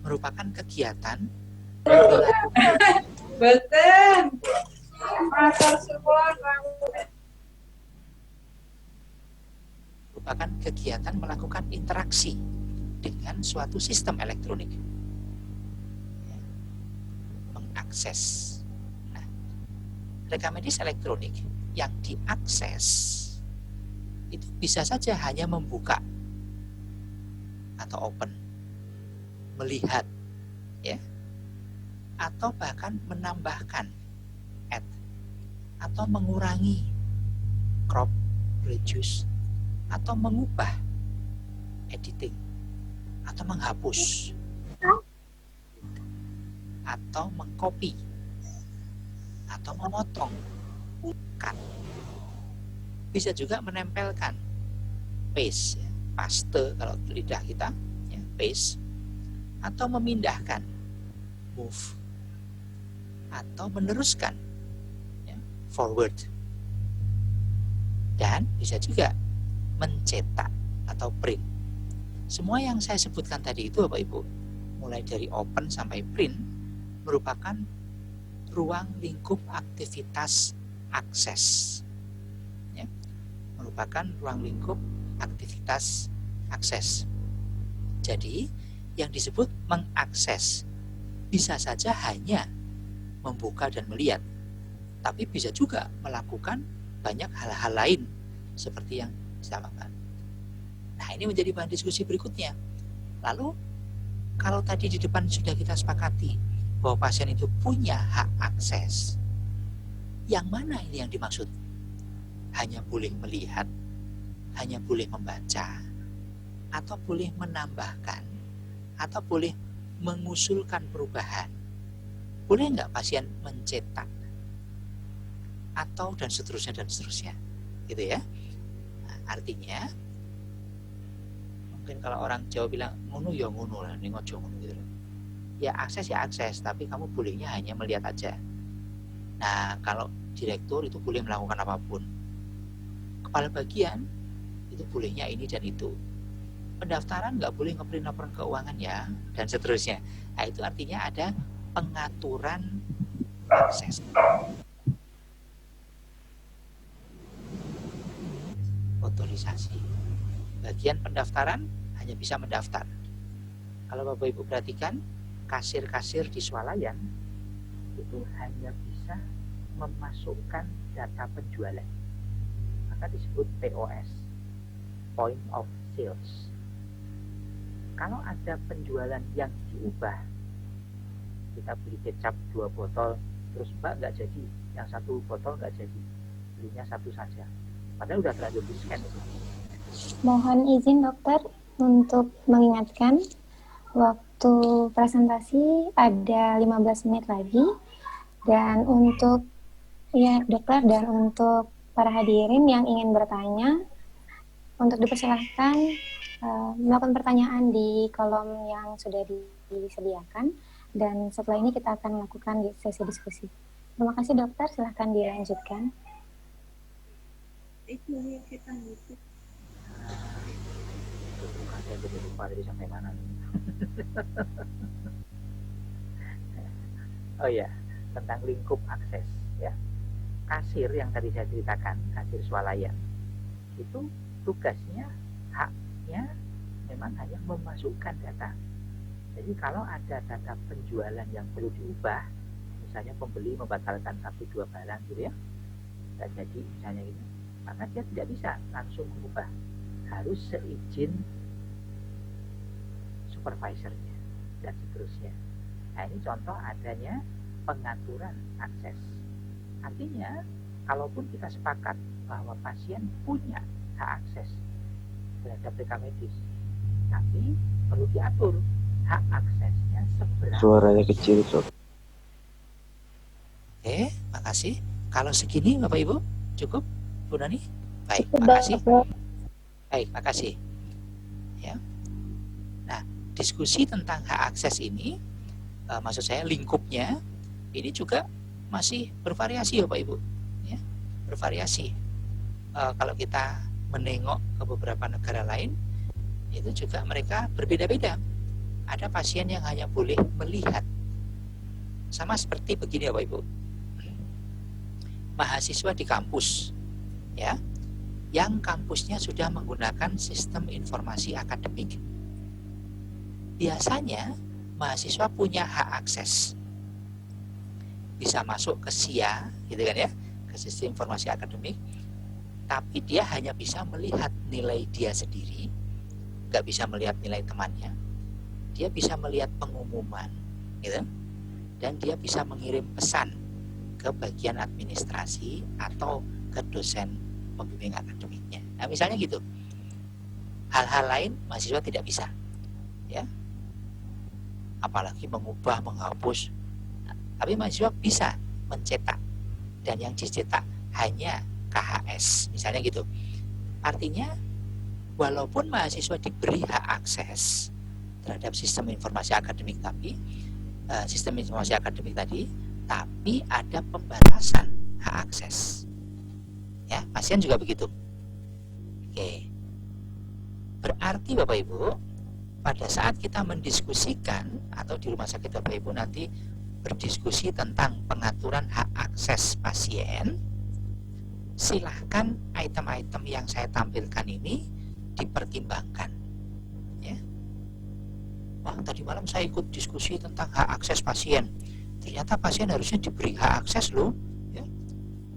merupakan kegiatan merupakan kegiatan melakukan interaksi dengan suatu sistem elektronik. Ya. Mengakses. Nah, rekam medis elektronik yang diakses itu bisa saja hanya membuka atau open, melihat, ya, atau bahkan menambahkan, add, atau mengurangi, crop, reduce, atau mengubah, editing, atau menghapus, atau mengcopy, atau memotong, cut. Bisa juga menempelkan, paste, ya, paste kalau lidah kita, ya, paste, atau memindahkan, move, atau meneruskan, ya, forward, dan bisa juga mencetak atau print. Semua yang saya sebutkan tadi itu Bapak Ibu, mulai dari open sampai print, merupakan ruang lingkup aktivitas akses. Ya, merupakan ruang lingkup aktivitas akses. Jadi, yang disebut mengakses bisa saja hanya membuka dan melihat, tapi bisa juga melakukan banyak hal-hal lain seperti yang disamakan. Nah, ini menjadi bahan diskusi berikutnya. Lalu, kalau tadi di depan sudah kita sepakati bahwa pasien itu punya hak akses, yang mana ini yang dimaksud? Hanya boleh melihat, hanya boleh membaca, atau boleh menambahkan, atau boleh mengusulkan perubahan? Boleh nggak pasien mencetak? Atau dan seterusnya, gitu ya. Nah, artinya mungkin kalau orang Jawa bilang ngono ya ngono lah, ning ojo ngono gitu. Ya akses, tapi kamu bolehnya hanya melihat aja. Nah, kalau direktur itu boleh melakukan apapun. Kepala bagian itu bolehnya ini dan itu. Pendaftaran nggak boleh ngeprint laporan keuangan ya, dan seterusnya. Nah, itu artinya ada pengaturan akses. Otorisasi. Bagian pendaftaran hanya bisa mendaftar. Kalau Bapak Ibu perhatikan, kasir-kasir di swalayan itu hanya bisa memasukkan data penjualan. Maka disebut POS, Point of Sales. Kalau ada penjualan yang diubah, kita beli kecap 2 botol, terus Mbak nggak jadi, yang 1 botol nggak jadi, belinya 1 saja. Padahal udah terlanjur di scan itu. Mohon izin dokter untuk mengingatkan waktu presentasi ada 15 menit lagi, dan untuk dokter dan untuk para hadirin yang ingin bertanya, untuk dipersilahkan melakukan pertanyaan di kolom yang sudah disediakan, dan setelah ini kita akan melakukan sesi diskusi. Terima kasih dokter, silahkan dilanjutkan. Itu yang kita ngikut. Saya jadi lupa tadi sampai mana. Oh ya, tentang lingkup akses ya. Kasir yang tadi saya ceritakan, kasir swalayan, itu tugasnya, haknya memang hanya memasukkan data. Jadi kalau ada data penjualan yang perlu diubah, misalnya pembeli membatalkan 1-2 barang gitu ya, nggak jadi misalnya gitu, maka dia tidak bisa langsung mengubah, harus seizin supervisornya dan seterusnya. Nah, ini contoh adanya pengaturan akses. Artinya, kalaupun kita sepakat bahwa pasien punya hak akses terhadap rekam medis, tapi perlu diatur hak aksesnya seberapa. Suaranya kecil, Sob. Makasih. Kalau segini Bapak Ibu cukup, Bu Nani? Baik, makasih. Baik, makasih. Ya. Nah, diskusi tentang hak akses ini, maksud saya lingkupnya ini juga masih bervariasi Bapak Ibu. Ya, bervariasi. Kalau kita menengok ke beberapa negara lain, itu juga mereka berbeda-beda. Ada pasien yang hanya boleh melihat. Sama seperti begini Bapak Ibu. Mahasiswa di kampus, ya, yang kampusnya sudah menggunakan sistem informasi akademik. Biasanya mahasiswa punya hak akses, bisa masuk ke SIA, gitu kan ya, ke sistem informasi akademik, tapi dia hanya bisa melihat nilai dia sendiri, nggak bisa melihat nilai temannya. Dia bisa melihat pengumuman, gitu, dan dia bisa mengirim pesan ke bagian administrasi atau ke dosen pembimbing akademiknya. Nah, misalnya gitu. Hal-hal lain mahasiswa tidak bisa, ya. Apalagi mengubah, menghapus. Nah, tapi mahasiswa bisa mencetak, dan yang dicetak hanya KHS, misalnya gitu. Artinya, walaupun mahasiswa diberi hak akses terhadap sistem informasi akademik, tapi sistem informasi akademik tadi, tapi ada pembatasan hak akses. Ya, pasien juga begitu. Oke. Berarti Bapak Ibu, pada saat kita mendiskusikan atau di rumah sakit Bapak Ibu nanti berdiskusi tentang pengaturan hak akses pasien, silahkan item-item yang saya tampilkan ini dipertimbangkan. Ya. Wah, tadi malam saya ikut diskusi tentang hak akses pasien. Ternyata pasien harusnya diberi hak akses loh. Ya.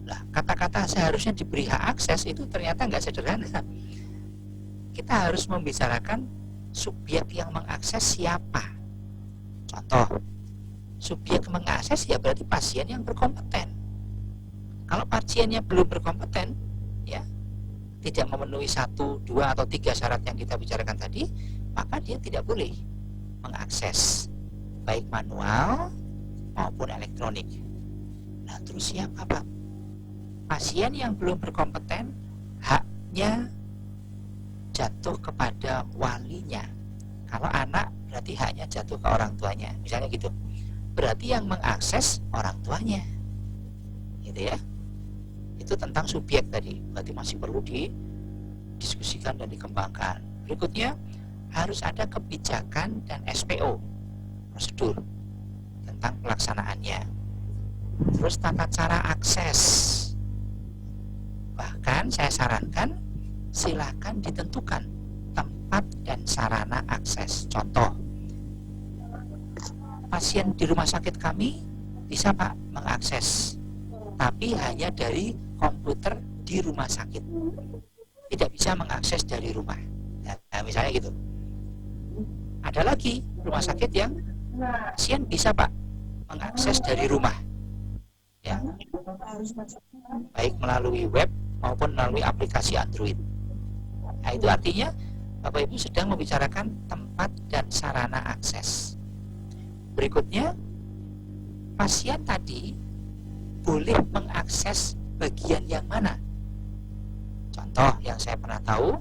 Nah, kata-kata seharusnya diberi hak akses itu ternyata nggak sederhana. Kita harus membicarakan subjek yang mengakses siapa. Contoh, subjek mengakses ya berarti pasien yang berkompeten. Kalau pasiennya belum berkompeten, ya, tidak memenuhi 1, 2, atau 3 syarat yang kita bicarakan tadi, maka dia tidak boleh mengakses baik manual maupun elektronik. Nah, terus siapa, Pak? Pasien yang belum berkompeten, haknya jatuh kepada walinya. Kalau anak, berarti haknya jatuh ke orang tuanya, misalnya gitu. Berarti yang mengakses orang tuanya, gitu ya. Itu tentang subjek tadi, berarti masih perlu didiskusikan dan dikembangkan. Berikutnya, harus ada kebijakan dan SPO, prosedur tentang pelaksanaannya. Terus tata cara akses. Bahkan saya sarankan silakan ditentukan tempat dan sarana akses. Contoh, pasien di rumah sakit kami bisa, Pak, mengakses, tapi hanya dari komputer di rumah sakit, tidak bisa mengakses dari rumah. Nah, misalnya gitu. Ada lagi rumah sakit yang pasien bisa, Pak, mengakses dari rumah, ya, baik melalui web maupun melalui aplikasi Android. Nah, itu artinya Bapak Ibu sedang membicarakan tempat dan sarana akses. Berikutnya, pasien tadi boleh mengakses bagian yang mana? Contoh yang saya pernah tahu,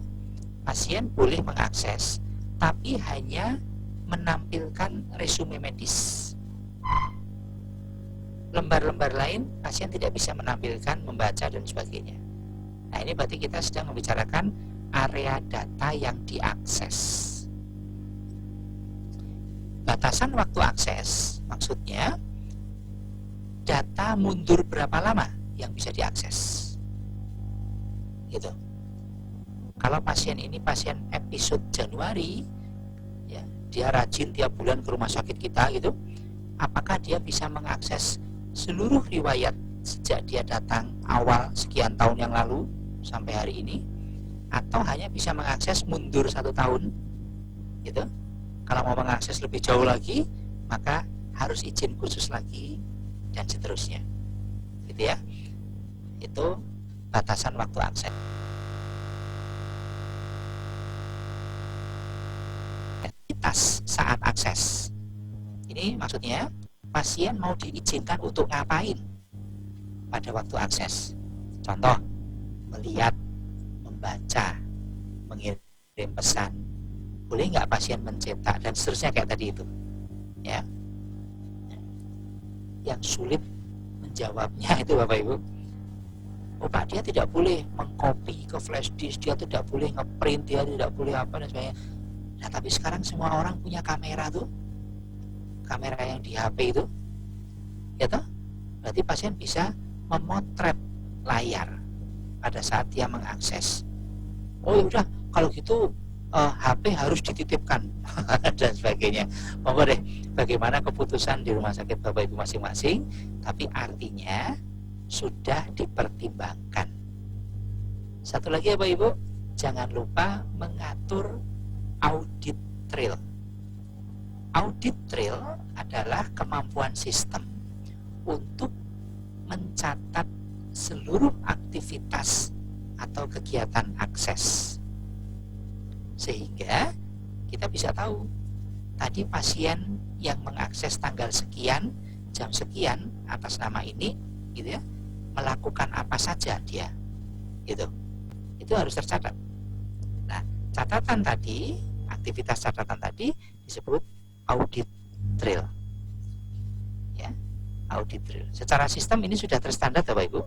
pasien boleh mengakses, tapi hanya menampilkan resume medis. Lembar-lembar lain pasien tidak bisa menampilkan, membaca, dan sebagainya. Nah, ini berarti kita sedang membicarakan area data yang diakses. Batasan waktu akses, maksudnya data mundur berapa lama yang bisa diakses, gitu. Kalau pasien ini pasien episode Januari, ya, dia rajin tiap bulan ke rumah sakit kita, gitu, apakah dia bisa mengakses seluruh riwayat sejak dia datang awal sekian tahun yang lalu sampai hari ini, atau hanya bisa mengakses mundur 1 tahun, gitu. Kalau mau mengakses lebih jauh lagi, maka harus izin khusus lagi, dan seterusnya, gitu ya. Itu batasan waktu akses. Saat akses ini maksudnya pasien mau diizinkan untuk ngapain pada waktu akses. Contoh, melihat, membaca, mengirim pesan. Boleh nggak pasien mencetak dan seterusnya kayak tadi itu, ya. Yang sulit menjawabnya itu Bapak Ibu, oh Pak, dia tidak boleh mengcopy ke flash disk, dia tidak boleh ngeprint, dia tidak boleh apa dan sebagainya. Nah, tapi sekarang semua orang punya kamera tuh, kamera yang di HP itu, ya toh? Berarti pasien bisa memotret layar pada saat dia mengakses. Oh ya udah, kalau gitu HP harus dititipkan dan sebagainya. Monggo deh, bagaimana keputusan di rumah sakit Bapak Ibu masing-masing, tapi artinya sudah dipertimbangkan. Satu lagi ya Bapak Ibu, jangan lupa mengatur audit trail. Audit trail adalah kemampuan sistem untuk mencatat seluruh aktivitas atau kegiatan akses, sehingga kita bisa tahu tadi pasien yang mengakses tanggal sekian, jam sekian atas nama ini, gitu ya, melakukan apa saja dia, gitu. Itu harus tercatat. Nah, catatan tadi, aktivitas catatan tadi disebut audit trail, ya, audit trail. Secara sistem ini sudah terstandar Bapak Ibu,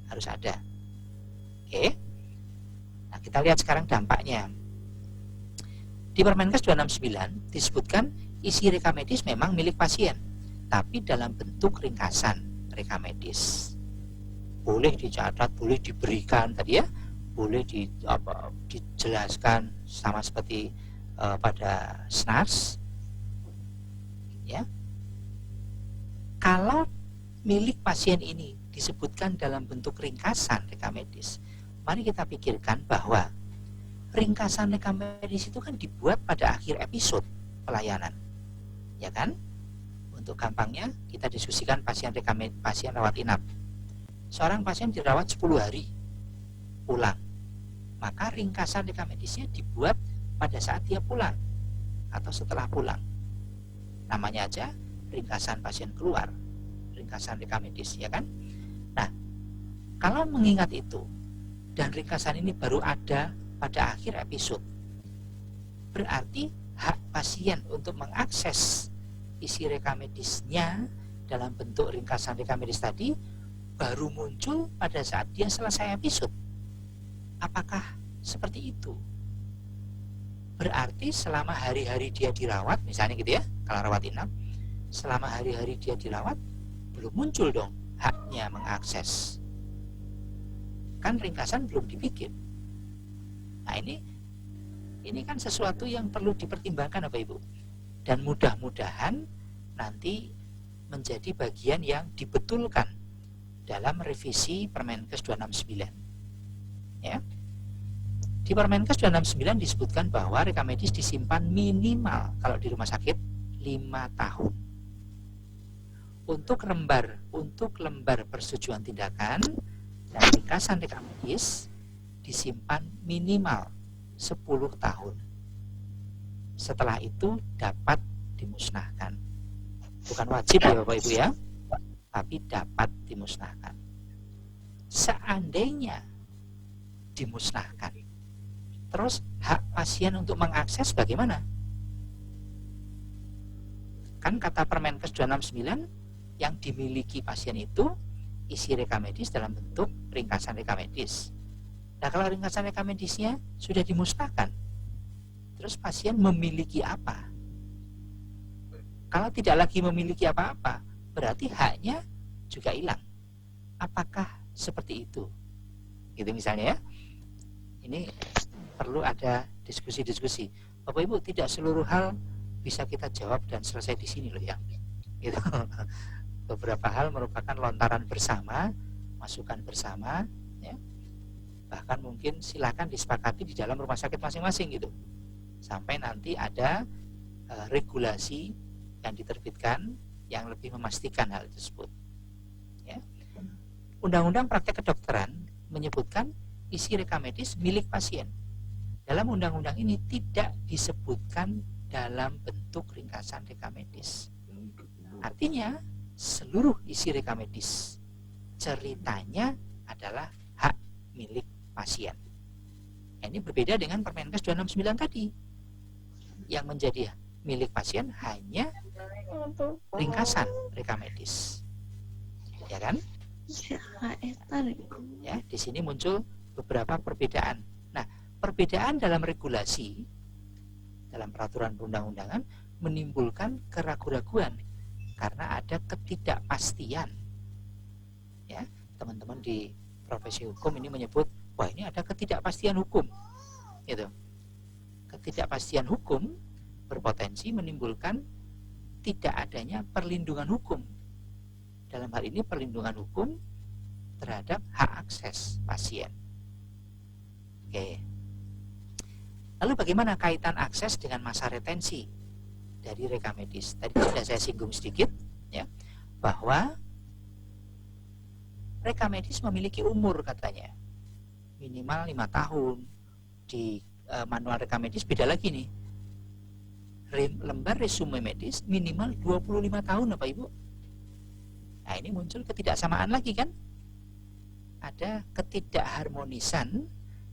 harus ada. Oke. Nah, kita lihat sekarang dampaknya. Di Permenkes 269 disebutkan isi rekam medis memang milik pasien, tapi dalam bentuk ringkasan rekam medis. Boleh dicatat, boleh diberikan tadi ya, boleh dijelaskan sama seperti pada SNARS, ya. Kalau milik pasien ini disebutkan dalam bentuk ringkasan rekam medis, mari kita pikirkan bahwa ringkasan rekam medis itu kan dibuat pada akhir episode pelayanan, ya kan? Untuk gampangnya kita diskusikan pasien rawat inap. Seorang pasien dirawat 10 hari pulang, maka ringkasan rekam medisnya dibuat pada saat dia pulang atau setelah pulang. Namanya aja ringkasan pasien keluar, ringkasan rekam medis, ya kan? Nah, kalau mengingat itu dan ringkasan ini baru ada pada akhir episode, berarti hak pasien untuk mengakses isi rekam medisnya dalam bentuk ringkasan rekam medis tadi baru muncul pada saat dia selesai episode. Apakah seperti itu? Berarti selama hari-hari dia dirawat, misalnya gitu ya, kalau rawat inap, selama hari-hari dia dirawat belum muncul dong haknya mengakses. Kan ringkasan belum dibikin. Nah, ini kan sesuatu yang perlu dipertimbangkan Bapak Ibu. Dan mudah-mudahan nanti menjadi bagian yang dibetulkan dalam revisi Permenkes 269. Ya. Di Permenkes 269 disebutkan bahwa rekam medis disimpan minimal kalau di rumah sakit 5 tahun. Untuk lembar persetujuan tindakan dan ringkasan rekam medis disimpan minimal 10 tahun. Setelah itu dapat dimusnahkan. Bukan wajib ya Bapak Ibu ya, tapi dapat dimusnahkan. Seandainya dimusnahkan, terus hak pasien untuk mengakses bagaimana? Kan kata Permenkes 269, yang dimiliki pasien itu isi rekam medis dalam bentuk ringkasan rekam medis. Nah, kalau ringkasan rekam medisnya sudah dimusnahkan, terus pasien memiliki apa? Kalau tidak lagi memiliki apa-apa, berarti haknya juga hilang. Apakah seperti itu? Gitu misalnya ya. Ini perlu ada diskusi-diskusi. Bapak Ibu, tidak seluruh hal bisa kita jawab dan selesai di sini loh ya. Gitu. Beberapa hal merupakan lontaran bersama, masukan bersama, ya. Bahkan mungkin silakan disepakati di dalam rumah sakit masing-masing gitu. Sampai nanti ada regulasi yang diterbitkan yang lebih memastikan hal tersebut. Ya. Undang-Undang Praktek Kedokteran menyebutkan isi rekam medis milik pasien. Dalam undang-undang ini tidak disebutkan dalam bentuk ringkasan rekam medis. Artinya seluruh isi rekam medis ceritanya adalah hak milik pasien. Ini berbeda dengan Permenkes 269 tadi. Yang menjadi milik pasien hanya ringkasan rekam medis. Ya kan? Ya, di sini muncul beberapa perbedaan. Nah, perbedaan dalam regulasi dalam peraturan perundang-undangan menimbulkan keraguan-raguan karena ada ketidakpastian. Ya, teman-teman di profesi hukum ini menyebut, wah ini ada ketidakpastian hukum. Gitu. Ketidakpastian hukum berpotensi menimbulkan tidak adanya perlindungan hukum. Dalam hal ini perlindungan hukum terhadap hak akses pasien. Oke. Lalu bagaimana kaitan akses dengan masa retensi dari rekam medis? Tadi sudah saya singgung sedikit ya, bahwa rekam medis memiliki umur katanya minimal 5 tahun. Di manual rekam medis beda lagi nih. Lembar resume medis minimal 25 tahun Bapak Ibu. Nah, ini muncul ketidaksamaan lagi kan? Ada ketidakharmonisan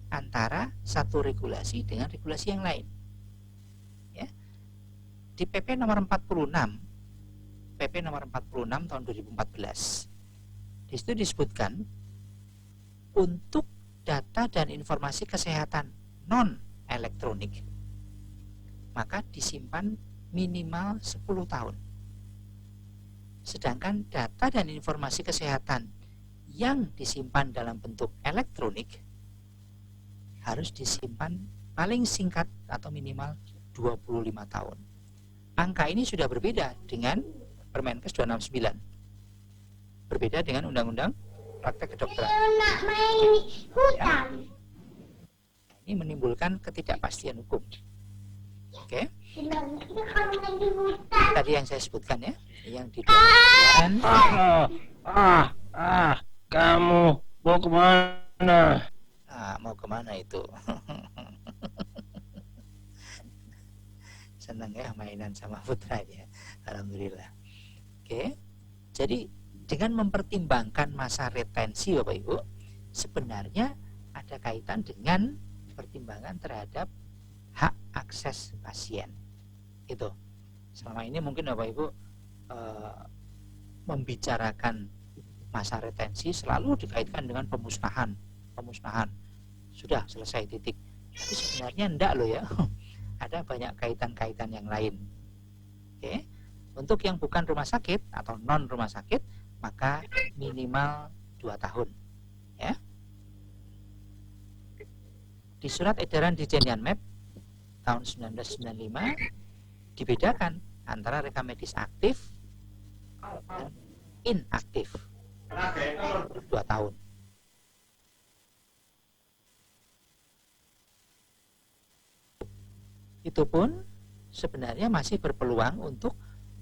antara satu regulasi dengan regulasi yang lain. Ya. Di PP nomor 46 tahun 2014. Di situ disebutkan untuk data dan informasi kesehatan non elektronik maka disimpan minimal 10 tahun. Sedangkan data dan informasi kesehatan yang disimpan dalam bentuk elektronik harus disimpan paling singkat atau minimal 25 tahun. Angka ini sudah berbeda dengan Permenkes 269. Berbeda dengan Undang-Undang Praktek Kedokteran. Ya. Ini menimbulkan ketidakpastian hukum. Oke. Tadi yang saya sebutkan ya, yang di dalam Kamu mau kemana? mau kemana itu? Senang ya mainan sama putranya, alhamdulillah. Oke, jadi dengan mempertimbangkan masa retensi Bapak Ibu, sebenarnya ada kaitan dengan pertimbangan terhadap hak akses pasien. Itu selama ini mungkin Bapak Ibu membicarakan masa retensi selalu dikaitkan dengan pemusnahan. Sudah selesai, titik. Tapi sebenarnya enggak loh ya. Ada banyak kaitan-kaitan yang lain. Oke. Untuk yang bukan rumah sakit atau non rumah sakit, maka minimal 2 tahun. Ya. Di surat edaran Dirjen Yanmep tahun 1995 dibedakan antara rekam medis aktif dan inaktif. 2 tahun. Itu pun sebenarnya masih berpeluang untuk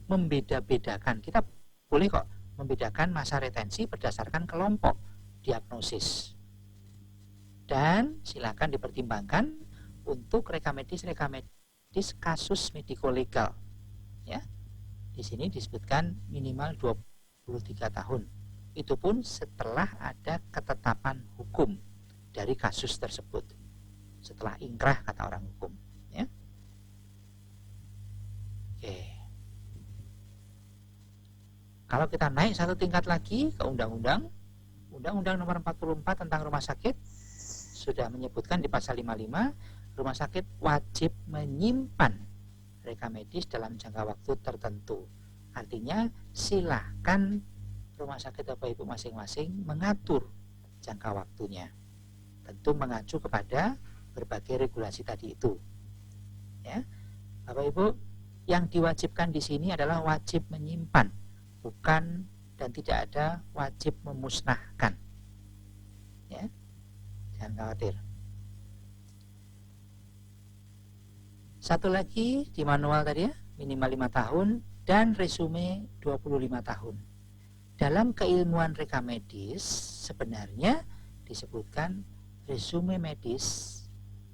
membeda-bedakan. Kita boleh kok membedakan masa retensi berdasarkan kelompok diagnosis. Dan silakan dipertimbangkan untuk rekam medis kasus mediko-legal. Ya. Di sini disebutkan minimal 23 tahun. Itu pun setelah ada ketetapan hukum dari kasus tersebut. Setelah ingkrah kata orang hukum, ya. Oke. Kalau kita naik satu tingkat lagi ke Undang-Undang nomor 44 tentang rumah sakit sudah menyebutkan di pasal 55, rumah sakit wajib menyimpan rekam medis dalam jangka waktu tertentu. Artinya silahkan rumah sakit Bapak Ibu masing-masing mengatur jangka waktunya. Tentu mengacu kepada berbagai regulasi tadi itu. Ya. Bapak Ibu, yang diwajibkan di sini adalah wajib menyimpan, bukan dan tidak ada wajib memusnahkan. Ya. Jangan khawatir. Satu lagi di manual tadi ya, minimal 5 tahun dan resume 25 tahun. Dalam keilmuan rekam medis sebenarnya disebutkan resume medis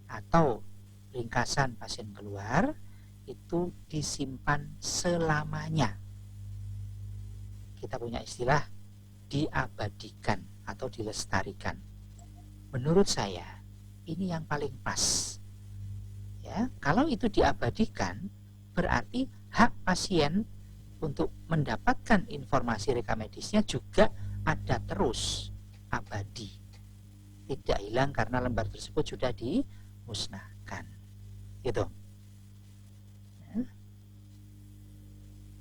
atau ringkasan pasien keluar itu disimpan selamanya. Kita punya istilah diabadikan atau dilestarikan. Menurut saya ini yang paling pas. Ya, kalau itu diabadikan berarti hak pasien untuk mendapatkan informasi rekam medisnya juga ada terus, abadi. Tidak hilang karena lembar tersebut sudah dimusnahkan. Gitu. Ya.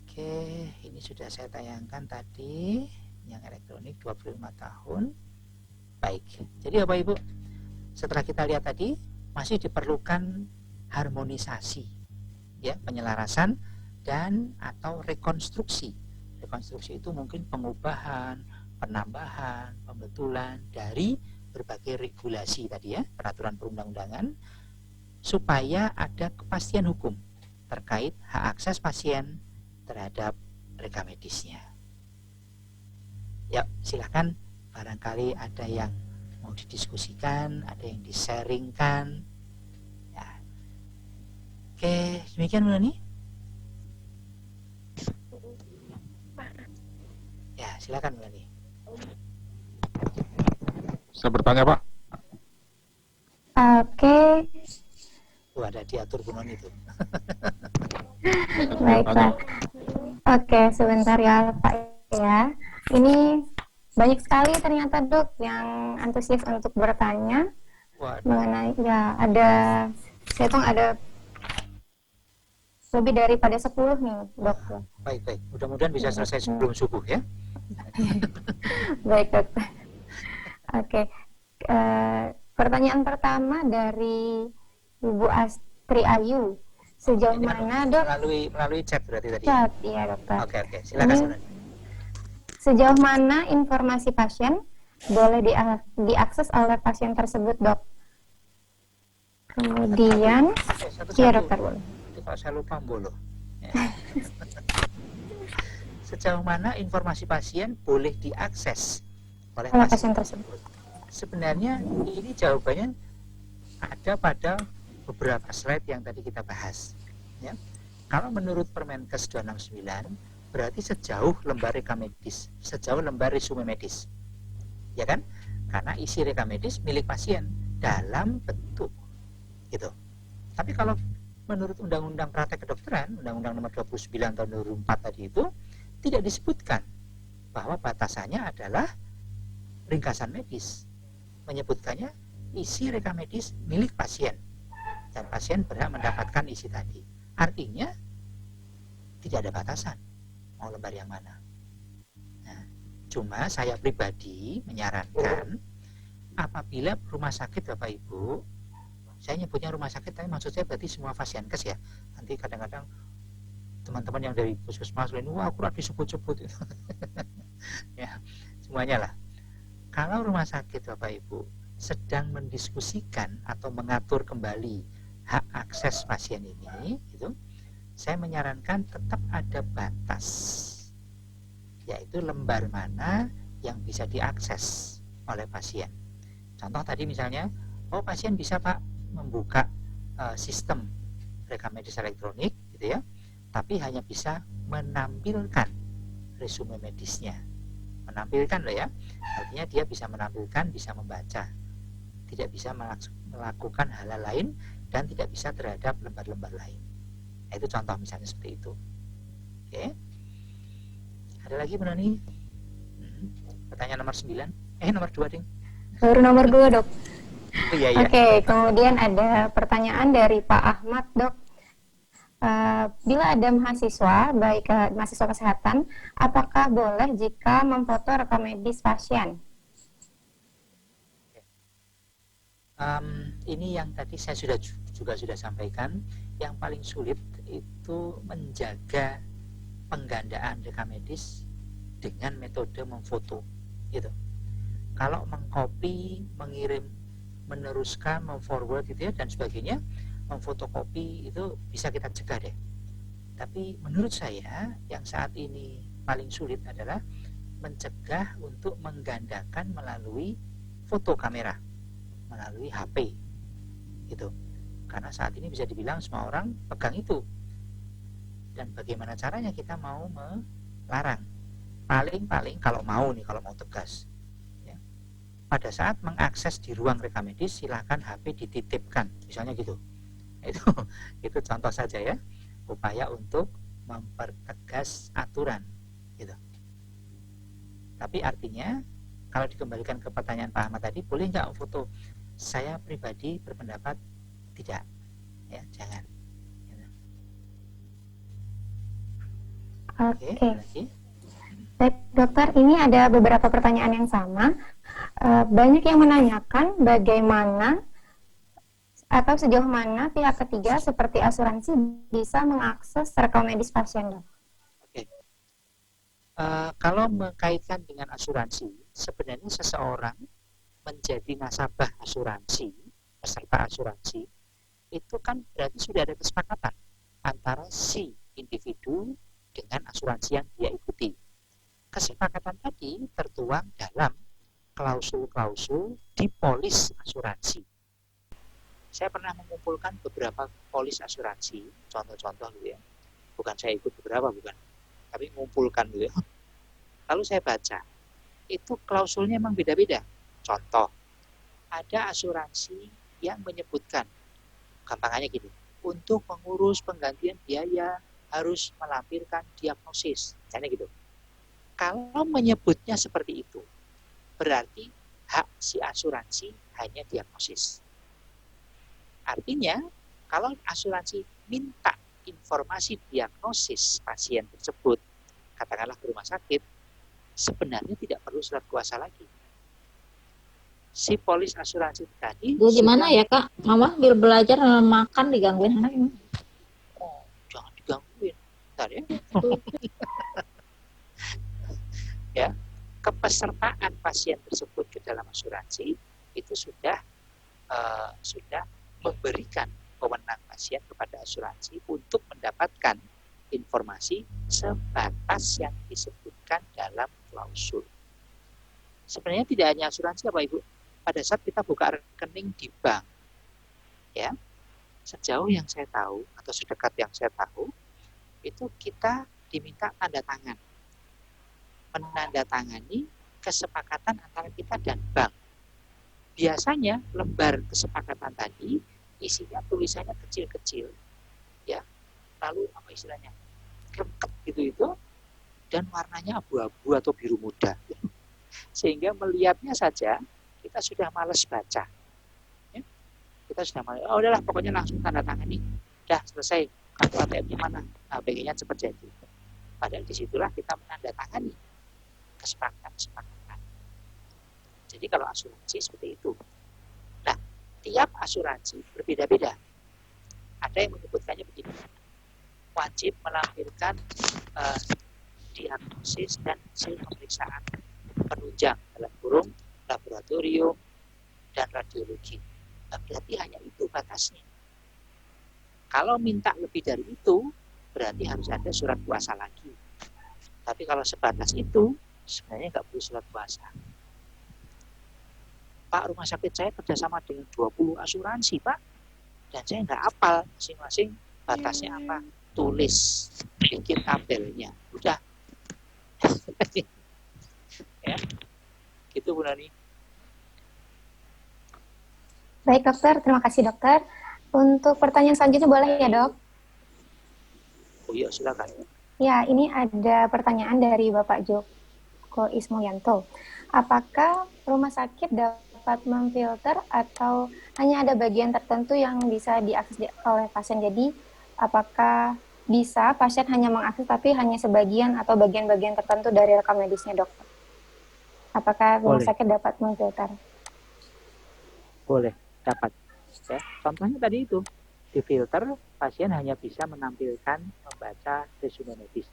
Oke, ini sudah saya tayangkan tadi yang elektronik 25 tahun. Baik. Jadi Bapak Ibu, setelah kita lihat tadi masih diperlukan harmonisasi, ya, penyelarasan dan atau rekonstruksi. Rekonstruksi itu mungkin pengubahan, penambahan, pembetulan dari berbagai regulasi tadi ya, peraturan perundang-undangan, supaya ada kepastian hukum terkait hak akses pasien terhadap rekam medisnya. Ya, silakan barangkali ada yang mau didiskusikan, ada yang di-sharingkan. Ya. Oke, demikian Melani. Ya, silakan Melani. Saya bertanya Pak. Oke. Ada diatur Bu Noni itu. Baik Pak. Oke, sebentar ya Pak ya. Ini banyak sekali ternyata Dok yang antusias untuk bertanya. Waduh. Mengenai ya saya hitung ada lebih daripada 10 nih Dok. Baik. Mudah-mudahan bisa selesai sebelum subuh ya. Baik Dok. Oke. Pertanyaan pertama dari Ibu Astri Ayu. Sejauh Ini mana Dok? Melalui chat berarti tadi. Chat, iya Dokter. Oke, silakan sebenarnya. Sejauh mana informasi pasien boleh diakses oleh pasien tersebut Dok? Kemudian, iya Dokter boleh. kok saya lupa loh. Ya. Sejauh mana informasi pasien boleh diakses oleh pasien tersebut? Sebenarnya ini jawabannya ada pada beberapa slide yang tadi kita bahas. Ya. Kalau menurut Permenkes 269, berarti sejauh lembar rekam medis, sejauh lembar resume medis, ya kan? Karena isi rekam medis milik pasien dalam bentuk, gitu. Tapi kalau menurut Undang-Undang Praktek Kedokteran, Undang-Undang Nomor 29 tahun 2004 tadi itu tidak disebutkan bahwa batasannya adalah ringkasan medis, menyebutkannya isi rekam medis milik pasien dan pasien berhak mendapatkan isi tadi. Artinya tidak ada batasan mau lembar yang mana. Nah, cuma saya pribadi menyarankan apabila rumah sakit Bapak Ibu, saya nyebutnya rumah sakit tapi maksud saya berarti semua Fasienkes ya. Nanti kadang-kadang teman-teman yang dari puskesmas lain, wah akurat disebut-sebut. Ya, semuanya lah. Kalau rumah sakit Bapak Ibu sedang mendiskusikan atau mengatur kembali hak akses pasien ini, gitu, saya menyarankan tetap ada batas, yaitu lembar mana yang bisa diakses oleh pasien. Contoh tadi misalnya, oh pasien bisa Pak membuka sistem rekam medis elektronik, gitu ya, tapi hanya bisa menampilkan resume medisnya. Menampilkan loh ya, artinya dia bisa menampilkan, bisa membaca, tidak bisa melakukan hal lain dan tidak bisa terhadap lembar-lembar lain. Nah, itu contoh misalnya seperti itu. Oke. Ada lagi Bu Noni? Pertanyaan nomor 9. Nomor 2 ding. Baru nomor 2 dok. Oh, iya, iya. Oke, kemudian ada pertanyaan dari Pak Ahmad dok. Bila ada mahasiswa, baik mahasiswa kesehatan, apakah boleh jika memfoto rekam medis pasien? Ini yang tadi saya juga sudah sampaikan, yang paling sulit itu menjaga penggandaan rekam medis dengan metode memfoto, gitu. Kalau mengcopy, mengirim, meneruskan, memforward gitu ya dan sebagainya, memfotokopi itu bisa kita cegah deh. Tapi menurut saya yang saat ini paling sulit adalah mencegah untuk menggandakan melalui foto kamera, melalui HP gitu. Karena saat ini bisa dibilang semua orang pegang itu. Dan bagaimana caranya kita mau melarang? Paling kalau mau tegas ya. Pada saat mengakses di ruang rekam medis silakan HP dititipkan, misalnya gitu. Itu contoh saja ya, upaya untuk mempertegas aturan gitu. Tapi artinya kalau dikembalikan ke pertanyaan Pak Ahmad tadi, boleh nggak foto? Saya pribadi berpendapat tidak, ya jangan. Oke. Baik dokter, ini ada beberapa pertanyaan yang sama. Banyak yang menanyakan bagaimana atau sejauh mana pihak ketiga seperti asuransi bisa mengakses rekam medis pasien dok? Oke. Kalau mengkaitkan dengan asuransi, sebenarnya seseorang menjadi nasabah asuransi, peserta asuransi, itu kan berarti sudah ada kesepakatan antara si individu dengan asuransi yang dia ikuti. Kesepakatan tadi tertuang dalam klausul-klausul di polis asuransi. Saya pernah mengumpulkan beberapa polis asuransi, contoh-contoh gitu ya. Bukan saya ikut beberapa, bukan. Tapi mengumpulkan gitu ya. Lalu saya baca, itu klausulnya memang beda-beda. Contoh, ada asuransi yang menyebutkan, gampangannya gini, untuk mengurus penggantian biaya harus melampirkan diagnosis, misalnya gitu. Kalau menyebutnya seperti itu, berarti hak si asuransi hanya diagnosis. Artinya, kalau asuransi minta informasi diagnosis pasien tersebut, katakanlah ke rumah sakit, sebenarnya tidak perlu surat kuasa lagi. Si polis asuransi tadi... Bu, gimana ya Kak? Mama biar belajar makan digangguin anak ini. Oh, jangan digangguin. Bentar ya. Ya, kepesertaan pasien tersebut ke dalam asuransi itu sudah memberikan wewenang pasien kepada asuransi untuk mendapatkan informasi sebatas yang disebutkan dalam klausul. Sebenarnya tidak hanya asuransi Bapak Ibu, pada saat kita buka rekening di bank, ya, sejauh yang saya tahu atau sedekat yang saya tahu, itu kita diminta tanda tangan, menandatangani kesepakatan antara kita dan bank. Biasanya lembar kesepakatan tadi isinya tulisannya kecil-kecil, ya, lalu apa istilahnya, kreket gitu itu, dan warnanya abu-abu atau biru muda, sehingga melihatnya saja kita sudah malas baca, ya. Kita sudah malas, oh udahlah pokoknya langsung tanda tangani, dah selesai, kartu ATM-nya mana, nah pengennya cepat jadi. Padahal disitulah kita menandatangani kesepakatan. Jadi kalau asuransi seperti itu. Nah, tiap asuransi berbeda-beda. Ada yang menyebutkannya begini, wajib melampirkan diagnosis dan hasil pemeriksaan penunjang dalam kurung laboratorium dan radiologi. Nah, berarti hanya itu batasnya. Kalau minta lebih dari itu, berarti harus ada surat kuasa lagi. Tapi kalau sebatas itu, sebenarnya nggak perlu surat kuasa. Pak, rumah sakit saya kerjasama dengan 20 asuransi, Pak. Dan saya nggak hafal masing-masing batasnya apa. Tulis, bikin tabelnya. Udah. Ya, gitu Bu Nani. Baik dokter, terima kasih dokter. Untuk pertanyaan selanjutnya boleh ya dok? Oh iya, silakan. Ya, ini ada pertanyaan dari Bapak Joko Ismoyanto. Apakah rumah sakit dapat memfilter atau hanya ada bagian tertentu yang bisa diakses oleh pasien? Jadi, apakah bisa pasien hanya mengakses tapi hanya sebagian atau bagian-bagian tertentu dari rekam medisnya, dokter? Apakah rumah sakit dapat memfilter? Boleh, dapat. Ya, contohnya tadi itu, di filter pasien hanya bisa menampilkan membaca resume medis.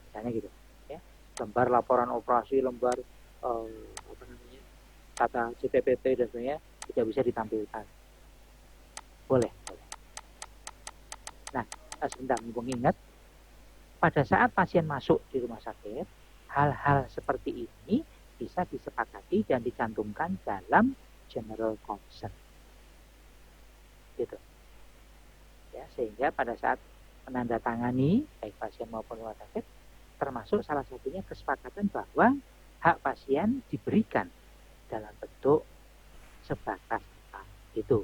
Misalnya gitu, ya. Lembar laporan operasi, lembar kata CPPT dan sebagainya tidak bisa ditampilkan. Boleh. Nah, sebentar, mengingat pada saat pasien masuk di rumah sakit, hal-hal seperti ini bisa disepakati dan dicantumkan dalam general consent. Gitu. Ya, sehingga pada saat menandatangani baik pasien maupun rumah sakit, termasuk salah satunya kesepakatan bahwa hak pasien diberikan dalam bentuk sebatas apa itu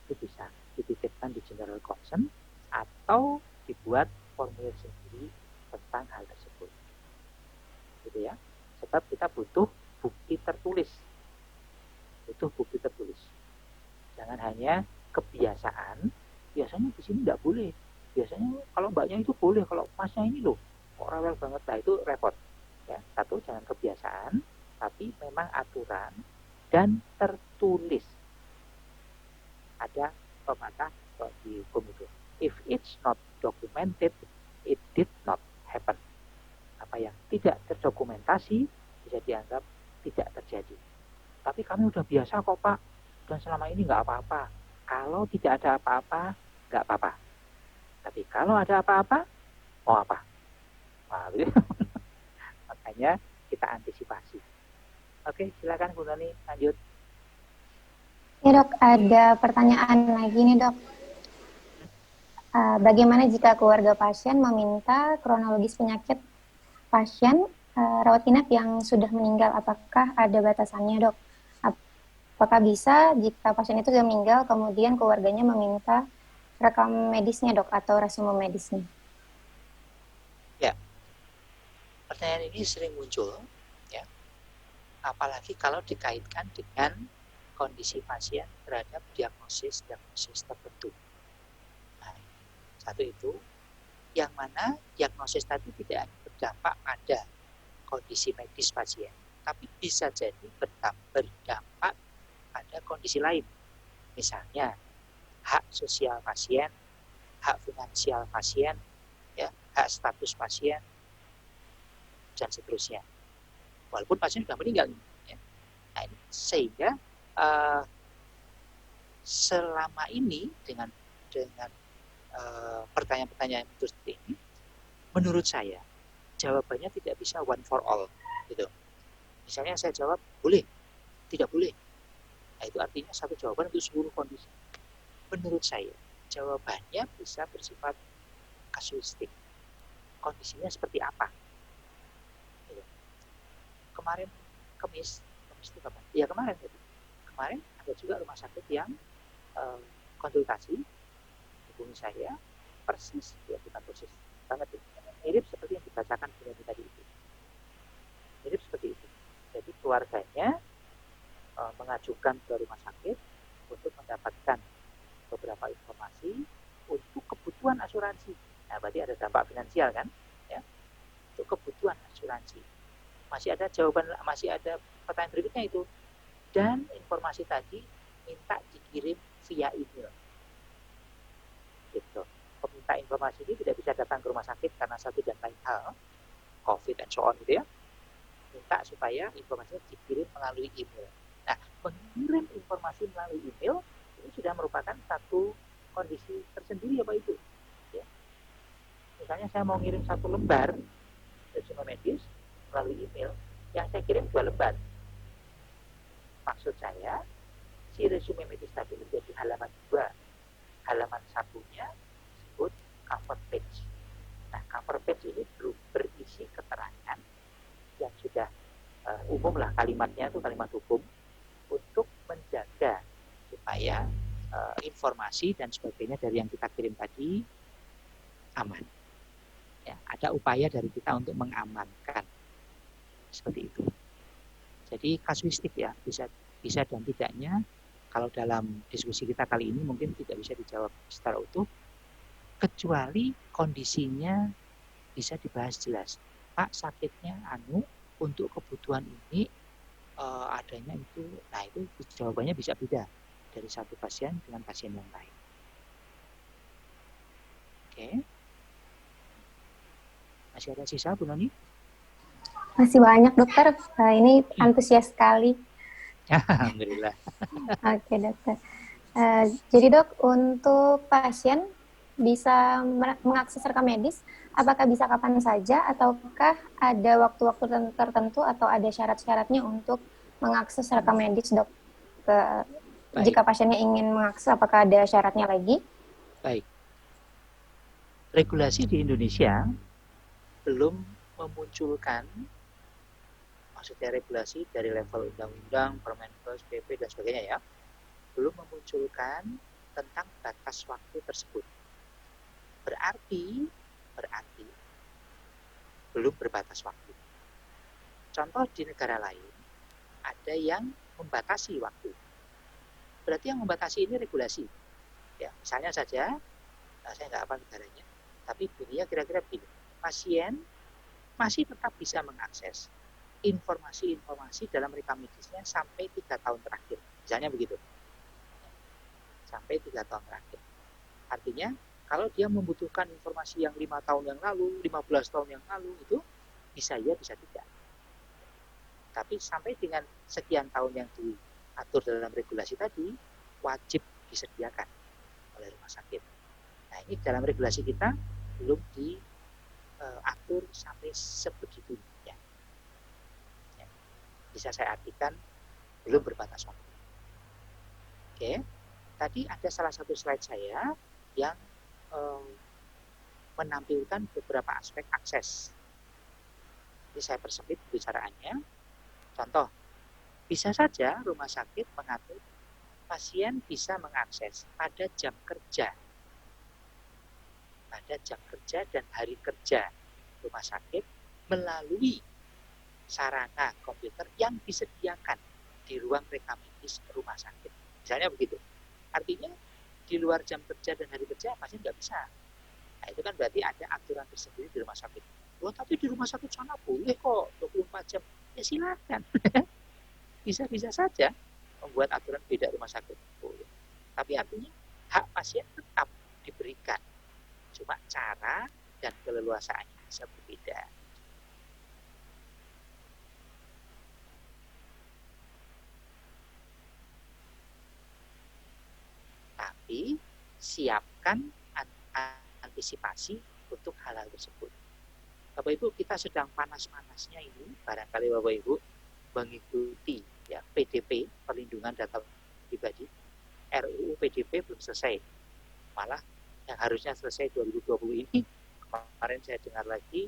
bisa dititipkan di general consent atau dibuat formulir sendiri tentang hal tersebut, gitu ya. Sebab kita butuh bukti tertulis, jangan hanya kebiasaan. Biasanya di sini tidak boleh, biasanya kalau mbaknya itu boleh, kalau masnya ini loh kok rewel banget, nah itu repot ya. Satu, jangan kebiasaan, tapi memang aturan dan tertulis. Ada pepatah di hukum itu, if it's not documented, it did not happen. Apa yang tidak terdokumentasi bisa dianggap tidak terjadi. Tapi kami udah biasa kok Pak, dan selama ini nggak apa-apa. Kalau tidak ada apa-apa, nggak apa-apa. Tapi kalau ada apa-apa, mau apa? Nah, makanya kita antisipasi. Oke, silakan Bu Nani, lanjut. Ya dok, ada pertanyaan lagi nih dok. Bagaimana jika keluarga pasien meminta kronologis penyakit pasien rawat inap yang sudah meninggal? Apakah ada batasannya dok? Apakah bisa jika pasien itu sudah meninggal, kemudian keluarganya meminta rekam medisnya dok atau resume medisnya? Ya, pertanyaan ini sering muncul, ya. Apalagi kalau dikaitkan dengan kondisi pasien terhadap diagnosis tertentu. Nah, satu itu, yang mana diagnosis tadi tidak hanya berdampak pada kondisi medis pasien, tapi bisa jadi berdampak pada kondisi lain. Misalnya, hak sosial pasien, hak finansial pasien, ya, hak status pasien, dan seterusnya. Walaupun pasien sudah meninggal. Ya. Nah, ini sehingga selama ini dengan pertanyaan-pertanyaan itu seperti ini, menurut saya jawabannya tidak bisa one for all, gitu. Misalnya saya jawab boleh, tidak boleh. Nah, itu artinya satu jawaban untuk seluruh kondisi. Menurut saya jawabannya bisa bersifat kasuistik. Kondisinya seperti apa? Gitu. Kemarin Kamis itu kapan? Ya kemarin tadi. Kemarin ada juga rumah sakit yang konsultasi hubungi saya persis, ya bukan persis banget, mirip seperti yang dibacakan penyanyi tadi itu. Mirip seperti itu. Jadi keluarganya mengajukan ke rumah sakit untuk mendapatkan beberapa informasi untuk kebutuhan asuransi. Nah, berarti ada dampak finansial kan? Ya, untuk kebutuhan asuransi. Masih ada jawaban, masih ada pertanyaan berikutnya itu. Dan informasi tadi minta dikirim via email. Gitu. Peminta informasi ini tidak bisa datang ke rumah sakit karena satu dan lain hal, COVID and so on gitu ya. Minta supaya informasinya dikirim melalui email. Nah, mengirim informasi melalui email ini sudah merupakan satu kondisi tersendiri ya Pak Ibu. Ya. Misalnya saya mau ngirim 1 lembar resume medis melalui email, yang saya kirim 2 lembar. Maksud saya, si resume medis tadi menjadi halaman 2. Halaman 1-nya disebut cover page. Nah, cover page ini berisi keterangan yang sudah umum lah, kalimatnya itu kalimat hukum untuk menjaga supaya informasi dan sebagainya dari yang kita kirim tadi aman. Ya, ada upaya dari kita untuk mengamankan seperti itu. Jadi kasuistik ya, bisa dan tidaknya. Kalau dalam diskusi kita kali ini mungkin tidak bisa dijawab secara utuh, kecuali kondisinya bisa dibahas jelas. Pak, sakitnya untuk kebutuhan ini adanya itu, nah itu jawabannya bisa beda dari satu pasien dengan pasien yang lain. Oke. Masih ada sisa, Bu Noni? Masih banyak dokter, ini antusias sekali. Alhamdulillah. Oke dokter. Jadi dok, untuk pasien bisa mengakses rekam medis, apakah bisa kapan saja, ataukah ada waktu-waktu tertentu atau ada syarat-syaratnya untuk mengakses rekam medis dok? Jika pasiennya ingin mengakses, apakah ada syaratnya lagi? Baik. Regulasi di Indonesia belum memunculkan, maksudnya regulasi dari level undang-undang, Permenkes, PP dan sebagainya ya, belum memunculkan tentang batas waktu tersebut. Berarti belum berbatas waktu. Contoh di negara lain ada yang membatasi waktu. Berarti yang membatasi ini regulasi. Ya, misalnya saja, saya nggak hafal negaranya, tapi dunia kira-kira begini. Pasien masih tetap bisa mengakses informasi-informasi dalam rekam medisnya sampai 3 tahun terakhir. Misalnya begitu. Sampai 3 tahun terakhir. Artinya, kalau dia membutuhkan informasi yang 5 tahun yang lalu, 15 tahun yang lalu, itu bisa ya, bisa tidak. Tapi sampai dengan sekian tahun yang diatur dalam regulasi tadi, wajib disediakan oleh rumah sakit. Nah, ini dalam regulasi kita belum diatur sampai sebegitunya. Bisa saya artikan belum berbatas waktu. Oke, tadi ada salah satu slide saya yang menampilkan beberapa aspek akses. Jadi saya persempit pembicaraannya. Contoh, bisa saja rumah sakit mengatur pasien bisa mengakses pada jam kerja dan hari kerja rumah sakit melalui sarana komputer yang disediakan di ruang rekam medis rumah sakit. Misalnya begitu. Artinya di luar jam kerja dan hari kerja pasien nggak bisa. Nah, itu kan berarti ada aturan tersendiri di rumah sakit. Oh, tapi di rumah sakit sana boleh kok 24 jam. Ya silakan. Bisa-bisa saja membuat aturan beda rumah sakit. Boleh. Tapi artinya hak pasien tetap diberikan. Cuma cara dan keleluasaannya bisa berbeda. siapkan antisipasi untuk hal-hal tersebut. Bapak Ibu, kita sedang panas-panasnya ini, barangkali Bapak Ibu mengikuti ya PDP, perlindungan data pribadi. RUU PDP belum selesai, malah yang harusnya selesai 2020 ini, kemarin saya dengar lagi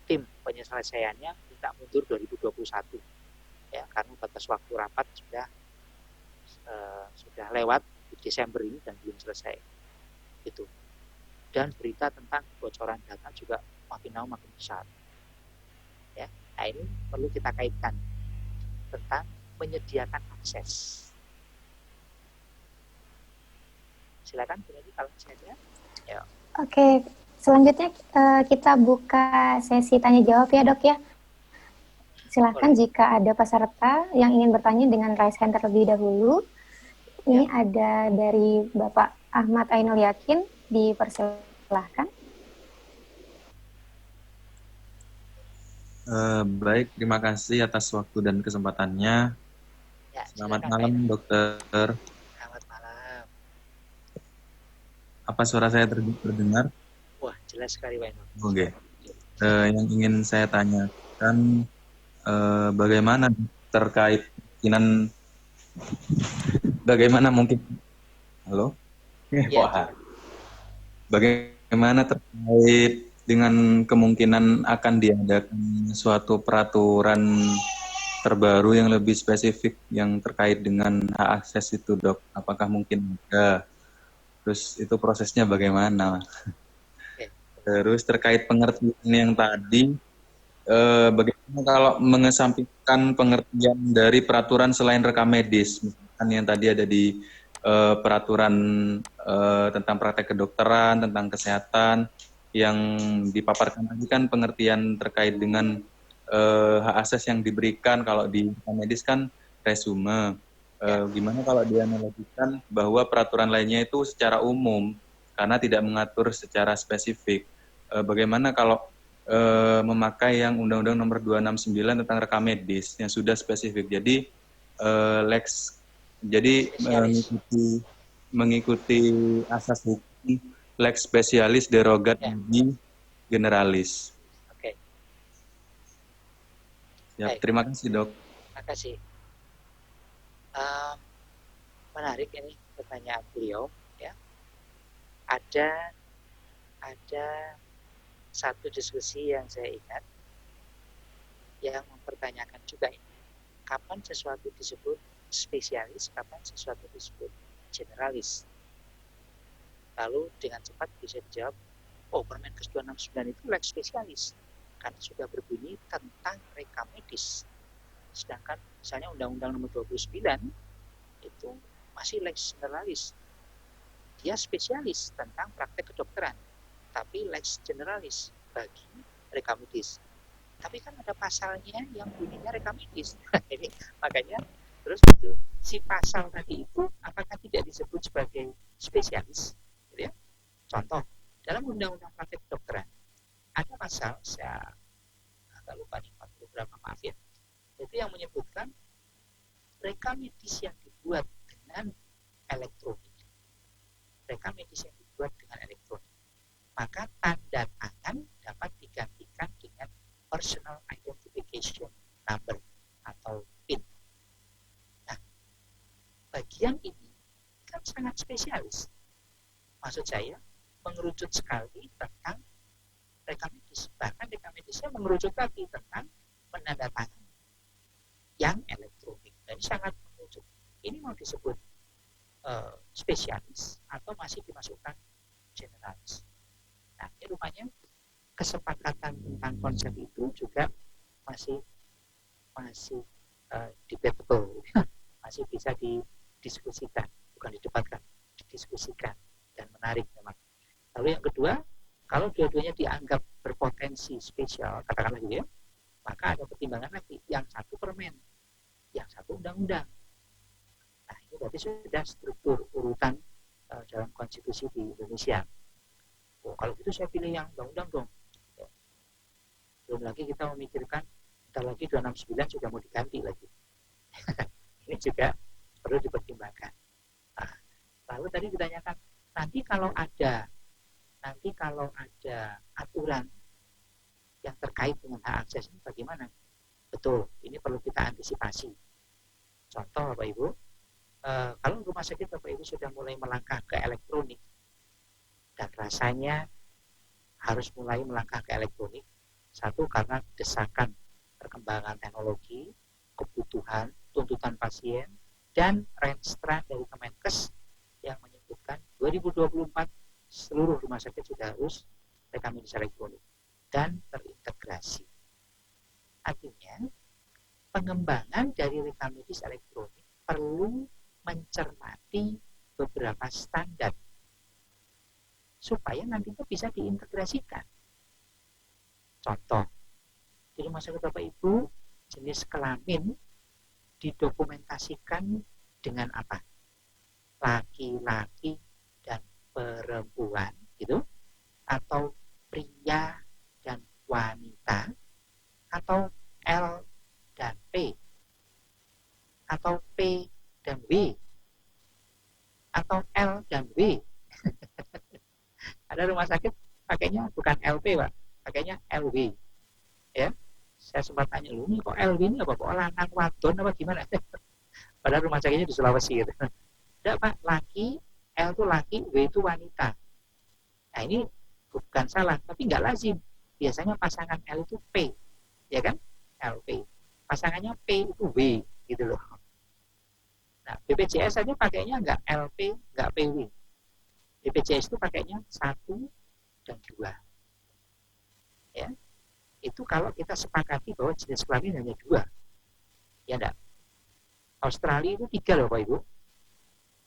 tim penyelesaiannya minta mundur 2021 ya, karena batas waktu rapat sudah lewat di Desember ini dan belum selesai itu. Dan berita tentang kebocoran data juga makin lama makin besar ya. Nah, ini perlu kita kaitkan tentang menyediakan akses. Silakan kalau saya. Ya. Oke, selanjutnya kita buka sesi tanya jawab ya Dok ya. Silakan jika ada peserta yang ingin bertanya dengan raise hand terlebih dahulu. Ini ada dari Bapak Ahmad Ainul Yakin, dipersilahkan. Baik, terima kasih atas waktu dan kesempatannya. Ya, selamat malam, Dokter. Selamat malam. Apa suara saya terdengar? Wah, jelas sekali, Pak Ainul. Oke. Yang ingin saya tanyakan, bagaimana terkait kemungkinan, bagaimana mungkin, halo? Ya. Bagaimana terkait dengan kemungkinan akan diadakan suatu peraturan terbaru yang lebih spesifik yang terkait dengan hak akses itu, Dok? Apakah mungkin ada? Terus itu prosesnya bagaimana? Terus terkait pengertian yang tadi, bagaimana kalau mengesampingkan pengertian dari peraturan selain rekam medis? Misalkan yang tadi ada di peraturan tentang praktek kedokteran, tentang kesehatan, yang dipaparkan tadi kan pengertian terkait dengan hak akses yang diberikan. Kalau di rekam medis kan resume. Gimana kalau dianalogikan bahwa peraturan lainnya itu secara umum karena tidak mengatur secara spesifik? Bagaimana kalau memakai yang Undang-Undang Nomor 269 tentang rekam medis yang sudah spesifik? Jadi mengikuti asas hukum lex spesialis derogat di generalis. Oke. Ya, terima kasih, Dok. Terima kasih. Menarik ini pertanyaan beliau ya. Ada satu diskusi yang saya ingat yang mempertanyakan juga ini, kapan sesuatu disebut spesialis, kapan sesuatu disebut generalis. Lalu dengan cepat bisa dijawab, oh Permenkes 269 itu lex spesialis karena sudah berbunyi tentang rekam medis. Sedangkan misalnya Undang-Undang Nomor 29 itu masih lex generalis. Dia spesialis tentang praktek kedokteran, tapi lex generalis bagi rekam medis. Tapi kan ada pasalnya yang bunyinya rekam medis. Ini makanya terus itu, si pasal tadi itu apakah tidak disebut sebagai spesialis? Ya. Contoh, dalam Undang-Undang Praktek Kedokteran ada pasal, saya agak lupa nih, 40 berapa, maaf ya, itu yang menyebutkan rekam medis yang dibuat dengan elektronik, rekam medis yang dibuat dengan elektronik, maka tanda tangan dapat digantikan dengan personal identification number atau PIN. Nah, bagian ini kan sangat spesialis. Maksud saya, mengerucut sekali tentang rekam medis. Bahkan rekam medisnya mengerucut lagi tentang penandatangan yang elektronik. Jadi sangat mengerucut. Ini mau disebut spesialis atau masih dimasukkan generalis. Nah, ini rupanya kesepakatan tentang konsep itu juga masih debatable, masih bisa didiskusikan, bukan didebatkan, didiskusikan. Dan menarik memang. Lalu yang kedua, kalau dua-duanya dianggap berpotensi spesial, katakanlah gitu ya, maka ada pertimbangan lagi. Yang satu permen, yang satu undang-undang. Nah, ini berarti sudah struktur urutan dalam konstitusi di Indonesia. Oh, kalau gitu saya pilih yang undang-undang dong. Ya. Belum lagi kita memikirkan, bentar lagi 269 sudah mau diganti lagi. Ini juga perlu dipertimbangkan. Nah, lalu tadi ditanyakan, nanti kalau ada aturan yang terkait dengan hak akses ini bagaimana? Betul, ini perlu kita antisipasi. Contoh Bapak Ibu, kalau rumah sakit Bapak Ibu sudah mulai melangkah ke elektronik dan rasanya harus mulai melangkah ke elektronik, satu karena desakan perkembangan teknologi, kebutuhan, tuntutan pasien, dan renstra dari Kemenkes yang menyebutkan 2024 seluruh rumah sakit sudah harus rekam medis elektronik dan terintegrasi. Artinya, pengembangan dari rekam medis elektronik perlu mencermati beberapa standar supaya nantinya bisa diintegrasikan. Contoh, di rumah sakit Bapak Ibu, jenis kelamin didokumentasikan dengan apa? Laki-laki dan perempuan, gitu, atau pria dan wanita, atau L dan P, atau P dan W, atau L dan W. Ada rumah sakit pakainya bukan LP, Pak, pakainya LW. Ya, saya sempat tanya, lu ini kok LW ini apa? Kok lanang wadon apa gimana? Padahal rumah sakitnya di Sulawesi gitu. Tidak Pak, laki, L itu laki, W itu wanita. Nah ini bukan salah, tapi nggak lazim. Biasanya pasangan L itu P, ya kan? LP. Pasangannya P itu W, gitu loh. Nah BPJS saja pakainya nggak LP, nggak PW. BPJS itu pakainya 1 dan 2. Ya, itu kalau kita sepakati bahwa jenis kelamin hanya 2. Ya enggak? Australia itu 3 loh Pak Ibu.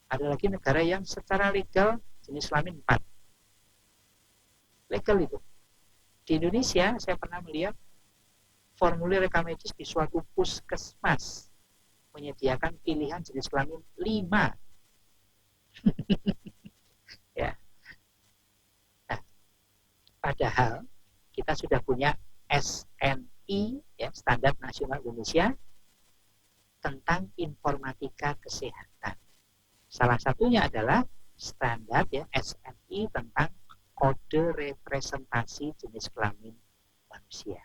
Ada lagi negara yang secara legal jenis kelamin 4. Legal itu. Di Indonesia saya pernah melihat formulir rekam medis di suatu puskesmas menyediakan pilihan jenis kelamin 5. Ya. Nah, padahal kita sudah punya SNI, ya, Standar Nasional Indonesia tentang informatika kesehatan. Salah satunya adalah standar, ya, SNI tentang kode representasi jenis kelamin manusia.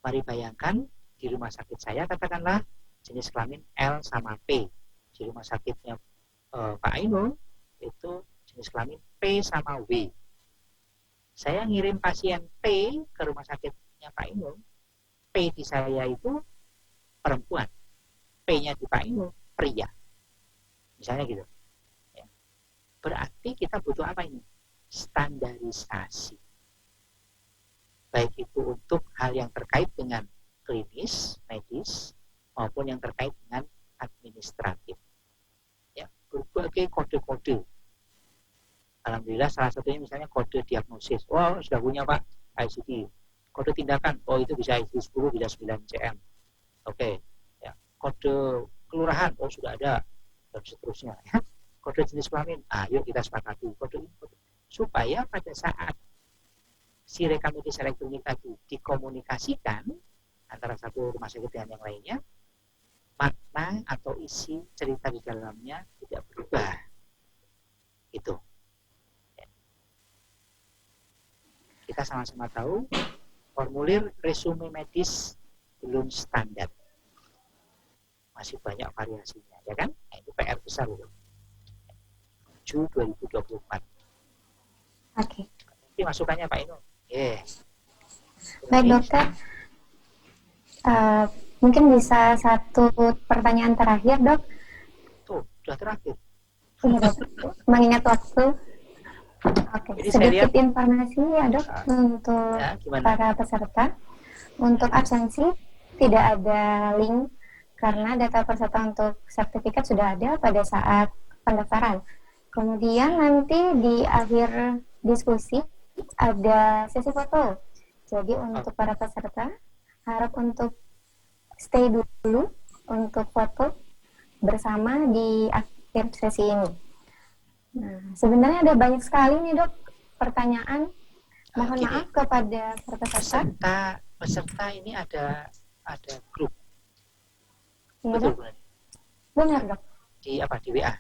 Mari bayangkan di rumah sakit saya katakanlah jenis kelamin L sama P. Di rumah sakitnya Pak Ainul itu jenis kelamin P sama W. Saya ngirim pasien P ke rumah sakitnya Pak Ainul. P di saya itu perempuan, P-nya di Pak Ainul pria. Misalnya gitu. Ya. Berarti kita butuh apa ini? Standarisasi. Baik itu untuk hal yang terkait dengan klinis, medis, maupun yang terkait dengan administratif. Ya, berbagai kode-kode. Alhamdulillah salah satunya misalnya kode diagnosis. Oh, sudah punya Pak, ICD. Kode tindakan, oh itu bisa ICD 10, bisa 9 CM. Oke. Ya. Kode kelurahan, oh sudah ada. Dan seterusnya. Ya. Kode jenis kelamin, ayo kita sepakati. Kode ini, supaya pada saat si rekam medis elektronik tadi dikomunikasikan antara satu rumah sakit dengan yang lainnya, makna atau isi cerita di dalamnya tidak berubah. Itu. Kita sama-sama tahu formulir resume medis belum standar, masih banyak variasinya, ya kan? Nah, itu PR besar itu. 2024. Oke. Ini masukannya Pak Inu. Baik dokter, mungkin bisa satu pertanyaan terakhir dok. Tuh, sudah terakhir. Iya dok, mengingat waktu. Oke, sedikit informasi ya dok untuk para peserta. Untuk absensi tidak ada link karena data peserta untuk sertifikat sudah ada pada saat pendaftaran. Kemudian nanti di akhir diskusi ada sesi foto. Jadi untuk para peserta harap untuk stay dulu untuk foto bersama di akhir sesi ini. Nah, sebenarnya ada banyak sekali nih dok pertanyaan. Mohon maaf kepada peserta. Peserta ini ada grup. Ya, betul dok? Benar dok. Di apa? Di WA.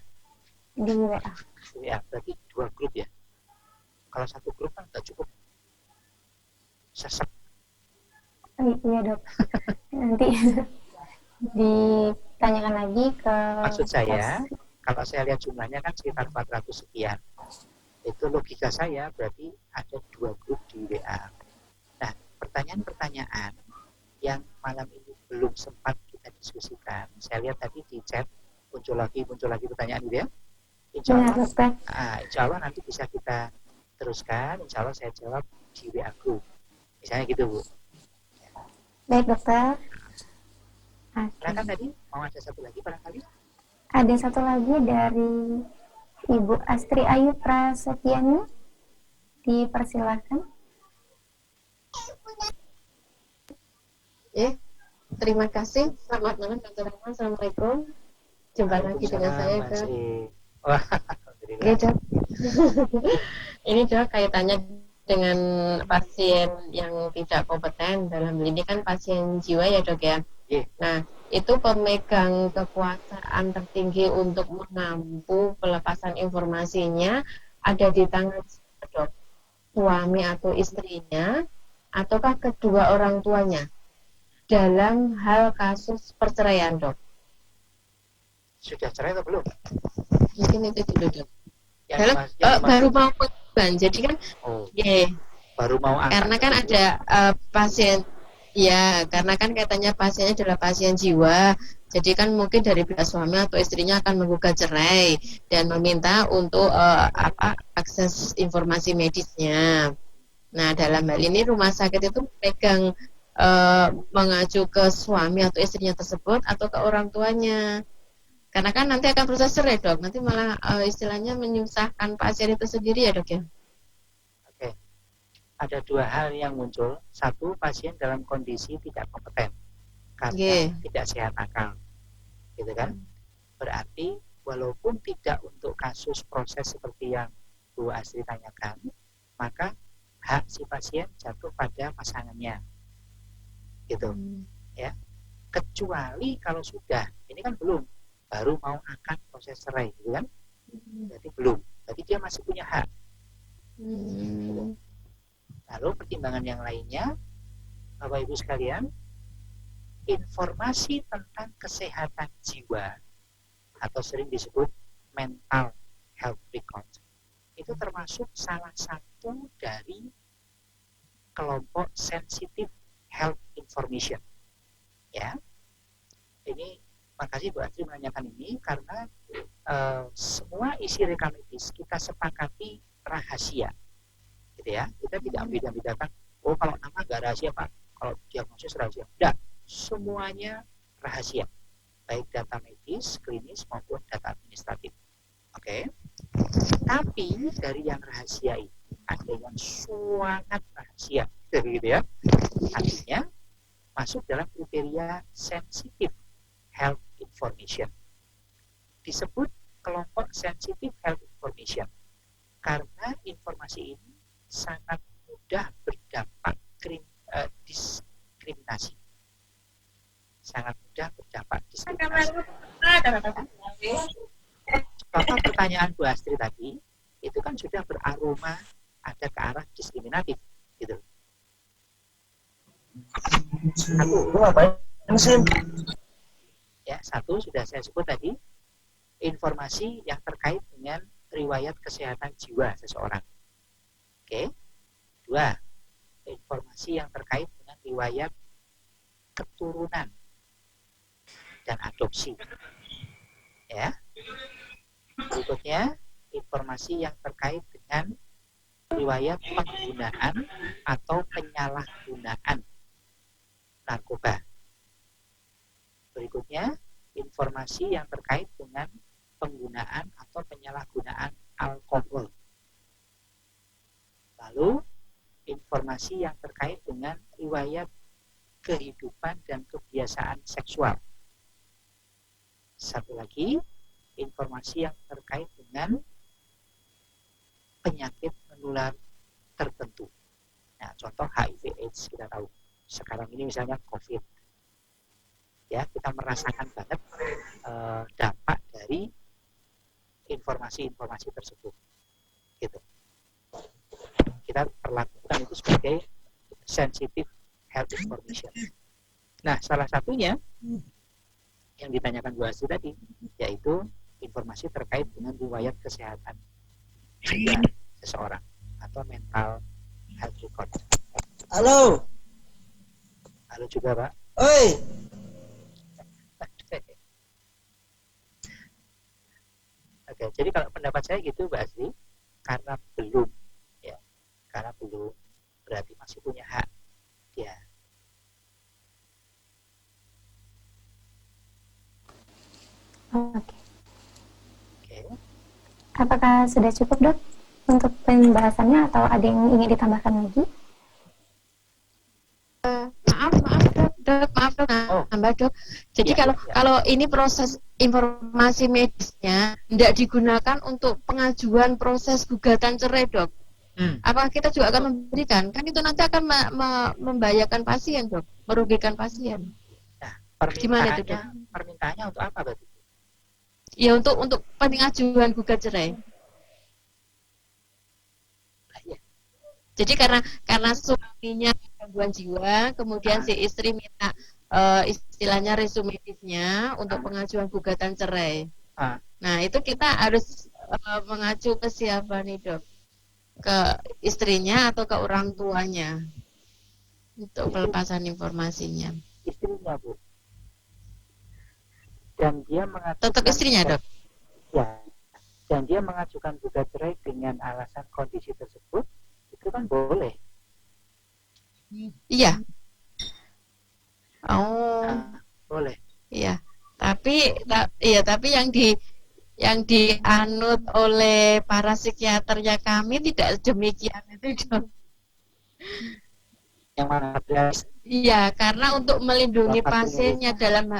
di WA. WA berarti 2 grup ya. Kalau 1 grup kan nggak cukup, sesek. Iya dok. Nanti ditanyakan lagi ke Maksud saya, kalau saya lihat jumlahnya kan sekitar 400 sekian. Itu logika saya berarti ada 2 grup di WA. Nah, pertanyaan-pertanyaan yang malam ini belum sempat kita diskusikan, saya lihat tadi di chat muncul lagi pertanyaan gitu ya. Insya Allah nanti bisa kita teruskan. Insya Allah saya jawab di WA group. Misalnya gitu Bu. Baik dokter. Silakan tadi mau ada satu lagi barangkali? Ada satu lagi dari Ibu Astri Ayu Prasetyani. Dipersilahkan. Terima kasih. Selamat malam Dr. Rahman. Assalamualaikum. Jumpa lagi dengan saya Dok. Iya Dok. Ini Dok kaitannya dengan pasien yang tidak kompeten, dalam hal ini kan pasien jiwa ya Dok ya. Nah, itu pemegang kekuasaan tertinggi untuk mengampu pelepasan informasinya ada di tangan Dok, suami atau istrinya, ataukah kedua orang tuanya dalam hal kasus perceraian Dok? Sudah cerai atau belum? Mungkin itu dulu Dok. Baru mau korban, jadi kan baru mau angkat. Karena kan ada pasien, ya karena kan katanya pasiennya adalah pasien jiwa, jadi kan mungkin dari pihak suami atau istrinya akan menggugat cerai dan meminta untuk akses informasi medisnya. Nah, dalam hal ini rumah sakit itu pegang mengacu ke suami atau istrinya tersebut atau ke orang tuanya. Karena kan nanti akan proses cerai Dok, nanti malah istilahnya menyusahkan pasien itu sendiri ya Dok ya. Oke, ada 2 hal yang muncul. 1, pasien dalam kondisi tidak kompeten karena tidak sehat akal, gitu kan? Berarti walaupun tidak untuk kasus proses seperti yang Bu Astri tanyakan, maka hak si pasien jatuh pada pasangannya, gitu, ya. Kecuali kalau sudah, ini kan belum, baru mau akan proses cerai, gitu kan? Berarti belum, berarti dia masih punya hak. Lalu pertimbangan yang lainnya, Bapak Ibu sekalian, informasi tentang kesehatan jiwa atau sering disebut mental health record itu termasuk salah satu dari kelompok sensitive health information. Ya, ini makasih Bu Astri menanyakan ini karena semua isi rekam medis kita sepakati rahasia, gitu ya. Kita tidak beda-bedakan. Oh, kalau nama nggak rahasia Pak, kalau diagnosis rahasia. Tidak, semuanya rahasia, baik data medis, klinis maupun data administratif. Oke. Tapi dari yang rahasia ini ada yang sangat rahasia, gitu ya. Artinya masuk dalam kriteria sensitive health information. Disebut kelompok sensitive health information karena informasi ini sangat mudah berdampak diskriminasi. Sangat mudah berdampak diskriminasi. Contoh pertanyaan Bu Astri tadi itu kan sudah beraroma ada ke arah diskriminatif, gitu. Satu sudah saya sebut tadi, informasi yang terkait dengan riwayat kesehatan jiwa seseorang. Oke. 2, informasi yang terkait dengan riwayat keturunan dan adopsi. Ya. Berikutnya, informasi yang terkait dengan riwayat penggunaan atau penyalahgunaan narkoba. Berikutnya, informasi yang terkait dengan penggunaan atau penyalahgunaan alkohol. Lalu, informasi yang terkait dengan riwayat kehidupan dan kebiasaan seksual. Satu lagi, informasi yang terkait dengan penyakit menular tertentu. Nah, contoh HIV/AIDS kita tahu. Sekarang ini misalnya COVID. Ya, kita merasakan banget dampak dari informasi-informasi tersebut. Gitu. Kita perlakukan itu sebagai sensitive health information. Nah, salah satunya yang ditanyakan Bu Asri tadi, yaitu informasi terkait dengan riwayat kesehatan jiwa seseorang atau mental health record. Halo. Halo juga, Pak. Oi. Oke, jadi kalau pendapat saya gitu, Mbak Asri, karena belum, ya, karena belum, berarti masih punya hak dia. Oke. Oke. Apakah sudah cukup, Dok, untuk pembahasannya atau ada yang ingin ditambahkan lagi? Maaf dok, nambah dok. Jadi kalau ini proses informasi medisnya tidak digunakan untuk pengajuan proses gugatan cerai, dok. Apa kita juga akan memberikan? Kan itu nanti akan membahayakan pasien, dok, merugikan pasien. Nah, gimana itu, dok? Permintaannya untuk apa berarti? Ya untuk pengajuan gugat cerai. Jadi karena suaminya gangguan jiwa, kemudian si istri minta istilahnya resume medisnya untuk pengajuan gugatan cerai. Nah, itu kita harus mengacu ke siapa nih, dok? Ke istrinya atau ke orang tuanya untuk pelepasan informasinya? Istrinya, Bu. Dan dia mengajukan tetap istrinya, dok. Ya. Dan dia mengajukan gugat cerai dengan alasan kondisi tersebut, itu kan boleh. Iya. Oh, boleh. Iya. Tapi yang dianut oleh para psikiaternya kami tidak demikian itu, dok. Yang mana? Iya, karena untuk melindungi pasiennya dalam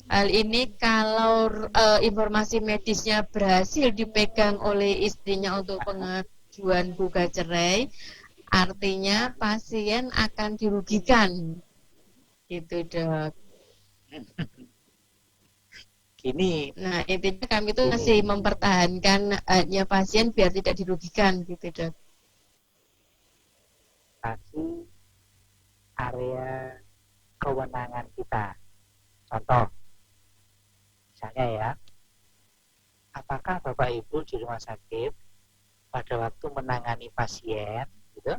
hal ini, kalau informasi medisnya berhasil dipegang oleh istrinya untuk pengajuan gugat cerai, artinya pasien akan dirugikan, gitu, dok. Gini. Nah, intinya kami itu masih mempertahankan haknya pasien biar tidak dirugikan, gitu, dok. Pasti area kewenangan kita. Contoh, misalnya ya, apakah Bapak Ibu di rumah sakit pada waktu menangani pasien, gitu,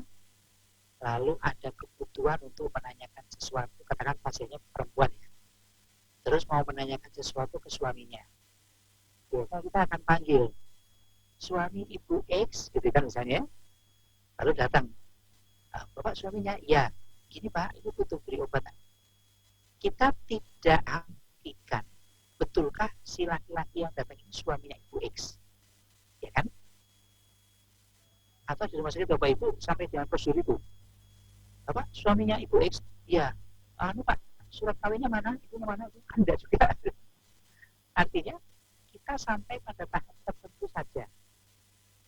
lalu ada kebutuhan untuk menanyakan sesuatu, katakan pasiennya perempuan ya, terus mau menanyakan sesuatu ke suaminya, biasanya kita akan panggil suami Ibu X, gitu kan misalnya, lalu datang, Bapak suaminya, ya, gini Pak, ini butuh beri obat. Kita tidak pastikan betulkah si laki-laki yang datang ini suaminya Ibu X, ya kan? Atau di rumah sakit Bapak Ibu sampai dengan prosedur itu, Bapak suaminya Ibu X, ya, Pak, surat kawinnya mana, ibunya mana, itu kan enggak juga. Artinya kita sampai pada tahap tertentu saja,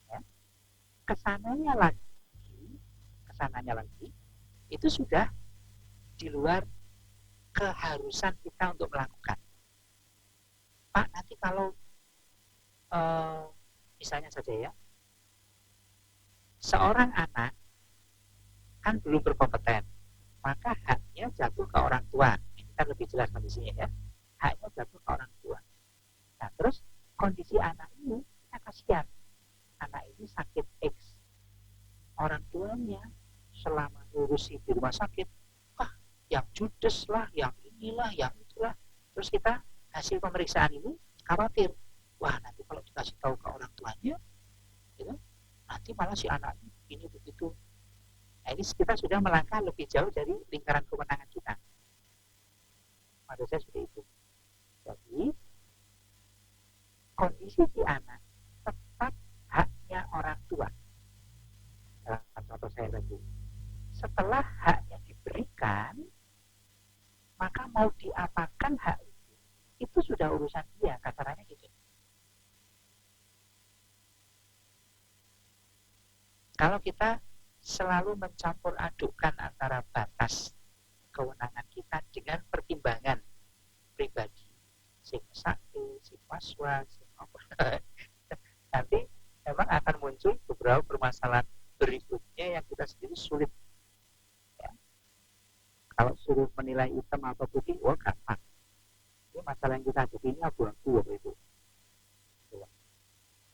ya. Kesananya lagi itu sudah di luar keharusan kita untuk melakukan. Pak, nanti kalau misalnya saja ya, seorang anak kan belum berkompeten, maka haknya jatuh ke orang tua. Ini kan lebih jelas kondisinya ya, haknya jatuh ke orang tua. Nah, terus kondisi anak ini, kita kasihan, anak ini sakit X, orang tuanya selama ngurusi di rumah sakit, yang judes lah, yang inilah, yang itulah. Terus kita hasil pemeriksaan ini khawatir, wah nanti kalau dikasih tahu ke orang tuanya, gitu, nanti malah si anak ini begitu. Nah, ini kita sudah melangkah lebih jauh dari lingkaran kewenangan kita. Maksud saya seperti itu. Jadi kondisi si anak tetap haknya orang tua. Dalam contoh saya tadi, setelah haknya diberikan, maka mau diapakan hak itu sudah urusan dia, kasarannya gitu. Kalau kita selalu mencampur adukkan antara batas kewenangan kita dengan pertimbangan pribadi, sing sakit, sing was-was, sing apa Nanti memang akan muncul beberapa permasalahan berikutnya yang kita sendiri sulit. Ya. Kalau suruh menilai hitam atau putih, gampang. Ini masalah yang kita hadapi ini abu-abu itu.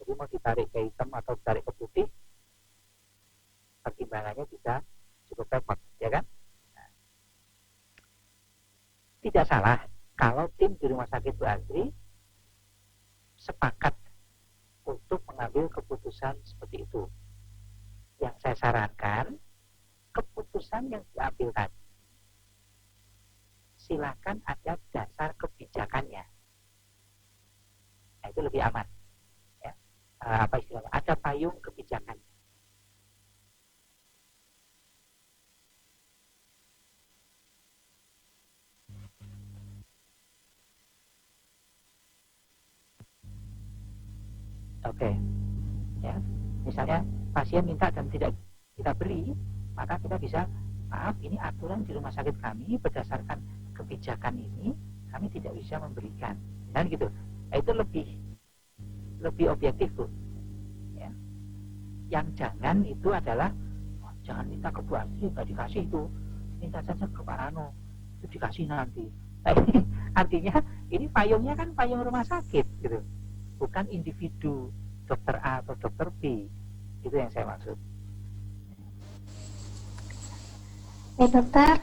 Jadi mau ditarik ke hitam atau ditarik ke putih, pertimbangannya bisa cukup repot, ya kan? Nah, tidak salah kalau tim di rumah sakit Bu Andri sepakat untuk mengambil keputusan seperti itu. Yang saya sarankan, keputusan yang diambil tadi, silakan ada dasar kebijakannya. Nah, itu lebih aman. Ya. Apa istilahnya? Ada payung kebijakan. Oke, ya, misalnya pasien minta dan tidak kita beri, maka kita bisa, maaf, ini aturan di rumah sakit kami berdasarkan kebijakan ini, kami tidak bisa memberikan, dan gitu. Nah, itu lebih objektif tuh. Ya. Yang jangan itu adalah, jangan minta ke Bu Andri, nggak dikasih itu, minta saja ke Pak Rano, itu dikasih nanti. Nah, ini artinya ini payungnya kan payung rumah sakit, gitu. Bukan individu dokter A atau dokter B. Itu yang saya maksud. Dokter,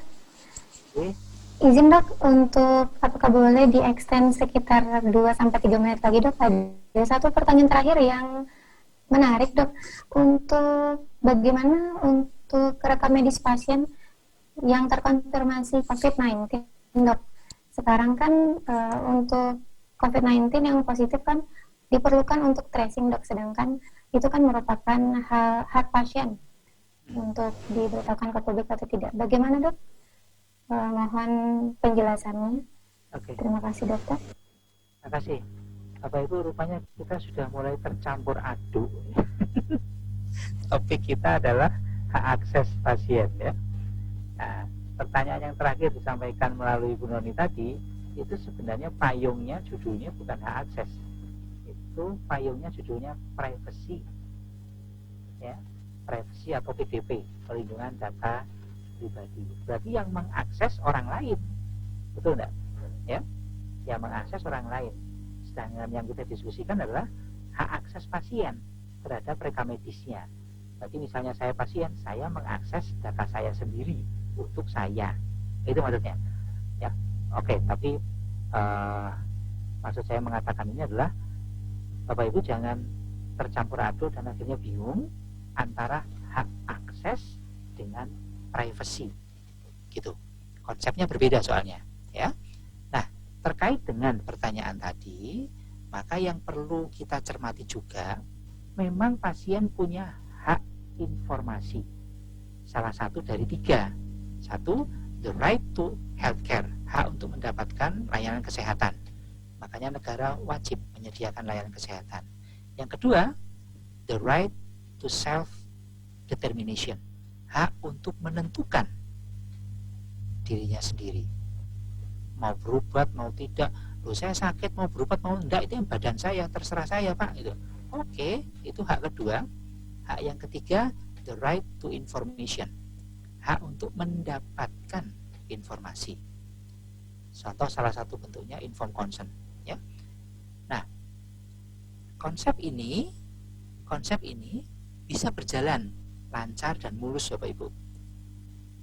izin dok untuk apakah boleh di-extend sekitar 2-3 menit lagi dok? Ada satu pertanyaan terakhir yang menarik dok, untuk bagaimana untuk rekam medis pasien yang terkonfirmasi COVID-19 dok. Sekarang kan untuk COVID-19 yang positif kan diperlukan untuk tracing dok, sedangkan itu kan merupakan hak pasien untuk diberitakan ke publik atau tidak. Bagaimana dok? Mohon penjelasannya. Oke. Terima kasih dokter. Terima kasih. Bapak Ibu, rupanya kita sudah mulai tercampur aduk. Topik kita adalah hak akses pasien, ya. Nah, pertanyaan yang terakhir disampaikan melalui Bu Noni tadi, itu sebenarnya payungnya judulnya bukan hak akses, itu payungnya judulnya privacy, ya, privacy atau PDP, perlindungan data pribadi. Berarti yang mengakses orang lain, betul enggak? Ya, yang mengakses orang lain. Sedangkan yang kita diskusikan adalah hak akses pasien terhadap rekam medisnya. Berarti misalnya saya pasien, saya mengakses data saya sendiri untuk saya, itu maksudnya. Ya, oke. Tapi maksud saya mengatakan ini adalah Bapak Ibu jangan tercampur aduk dan akhirnya bingung antara hak akses dengan privacy, gitu. Konsepnya berbeda soalnya, ya. Nah, terkait dengan pertanyaan tadi, maka yang perlu kita cermati juga, memang pasien punya hak informasi. Salah satu dari 3. 1, the right to healthcare, hak untuk mendapatkan layanan kesehatan. Makanya negara wajib menyediakan layanan kesehatan. Yang kedua, the right to self-determination, hak untuk menentukan dirinya sendiri. Mau berobat, mau tidak. Loh, saya sakit, mau berobat, mau enggak, itu yang badan saya, terserah saya Pak. Itu. Oke, itu hak kedua. Hak yang ketiga, the right to information, hak untuk mendapatkan informasi. Contoh salah satu bentuknya informed consent, ya. Nah, konsep ini bisa berjalan lancar dan mulus Bapak Ibu,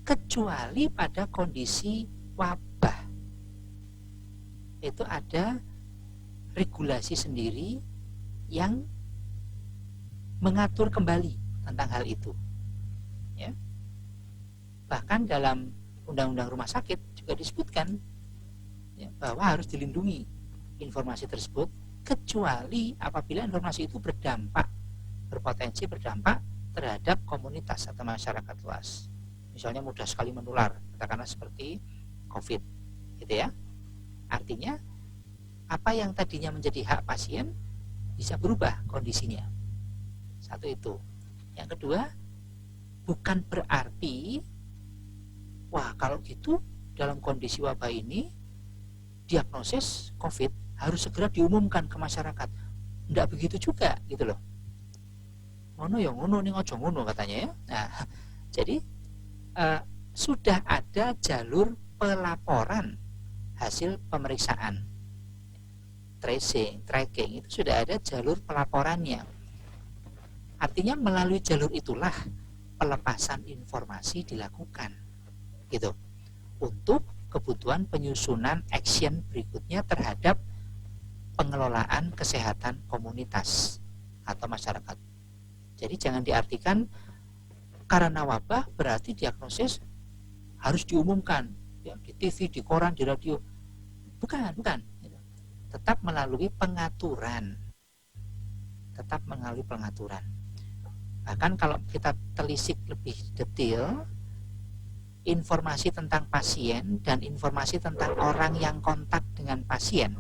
kecuali pada kondisi wabah. Itu ada regulasi sendiri yang mengatur kembali tentang hal itu, ya. Bahkan dalam Undang-Undang Rumah Sakit juga disebutkan, ya, bahwa harus dilindungi informasi tersebut kecuali apabila informasi itu berpotensi berdampak terhadap komunitas atau masyarakat luas. Misalnya mudah sekali menular, katakanlah seperti COVID, gitu ya. Artinya apa yang tadinya menjadi hak pasien bisa berubah kondisinya. Satu itu. Yang kedua, bukan berarti wah kalau gitu dalam kondisi wabah ini diagnosis COVID harus segera diumumkan ke masyarakat. Enggak begitu juga gitu loh. Ngono ya ngono ning aja ngono katanya ya. Nah, jadi sudah ada jalur pelaporan hasil pemeriksaan, tracing, tracking, itu sudah ada jalur pelaporannya. Artinya melalui jalur itulah pelepasan informasi dilakukan gitu, untuk kebutuhan penyusunan action berikutnya terhadap pengelolaan kesehatan komunitas atau masyarakat. Jadi jangan diartikan karena wabah berarti diagnosis harus diumumkan ya, di TV, di koran, di radio. Bukan. Tetap melalui pengaturan. Bahkan kalau kita telisik lebih detail, informasi tentang pasien dan informasi tentang orang yang kontak dengan pasien,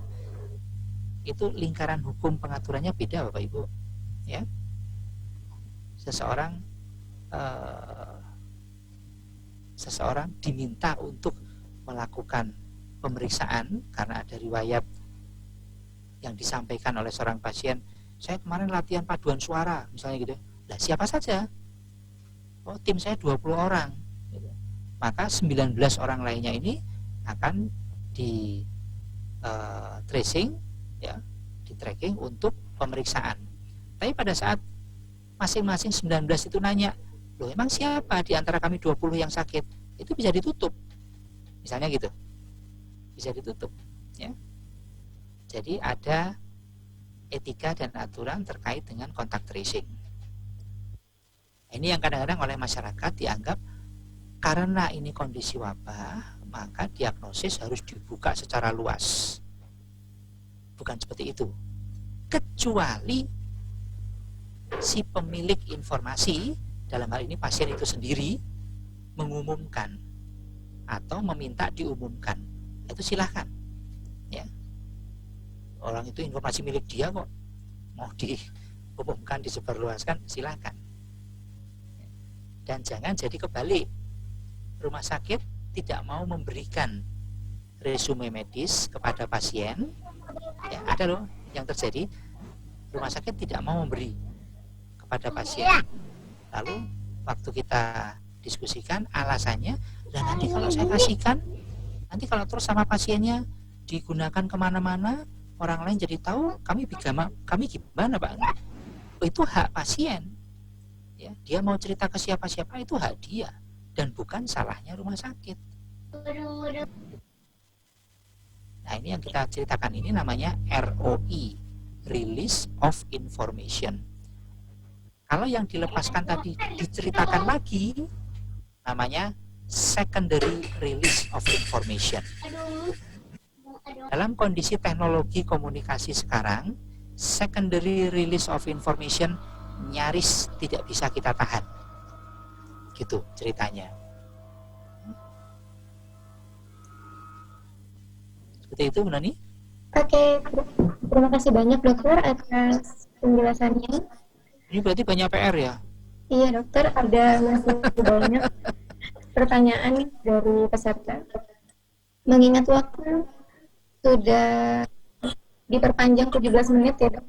itu lingkaran hukum pengaturannya beda Bapak Ibu. Ya. Seseorang diminta untuk melakukan pemeriksaan karena ada riwayat yang disampaikan oleh seorang pasien, saya kemarin latihan paduan suara misalnya gitu. Lah siapa saja? Oh, tim saya 20 orang gitu. Maka 19 orang lainnya ini akan di tracing ya, di tracking untuk pemeriksaan. Tapi pada saat masing-masing 19 itu nanya, loh emang siapa di antara kami 20 yang sakit? Itu bisa ditutup. Misalnya gitu. Bisa ditutup. Ya. Jadi ada etika dan aturan terkait dengan kontak tracing. Ini yang kadang-kadang oleh masyarakat dianggap karena ini kondisi wabah, maka diagnosis harus dibuka secara luas. Bukan seperti itu. Kecuali si pemilik informasi, dalam hal ini pasien itu sendiri, mengumumkan atau meminta diumumkan, itu silahkan ya. Orang itu informasi milik dia kok, mau diumumkan, disebarluaskan, silahkan. Dan jangan jadi kebalik, rumah sakit tidak mau memberikan resume medis kepada pasien ya, ada loh yang terjadi, rumah sakit tidak mau memberi pada pasien. Lalu waktu kita diskusikan alasannya, dan nanti kalau saya kasihkan, nanti kalau terus sama pasiennya digunakan kemana-mana, orang lain jadi tahu, kami gimana Pak? Oh, itu hak pasien. Ya, dia mau cerita ke siapa-siapa itu hak dia dan bukan salahnya rumah sakit. Nah ini yang kita ceritakan ini namanya ROI, Release of Information. Kalau yang dilepaskan tadi diceritakan lagi, namanya secondary release of information. Dalam kondisi teknologi komunikasi sekarang, secondary release of information nyaris tidak bisa kita tahan. Gitu ceritanya. Seperti itu, Bu Nani? Oke, terima kasih banyak dokter atas penjelasannya. Ini berarti banyak PR ya? Iya dokter, ada masih banyak pertanyaan dari peserta. Mengingat waktu sudah diperpanjang 17 menit ya dok.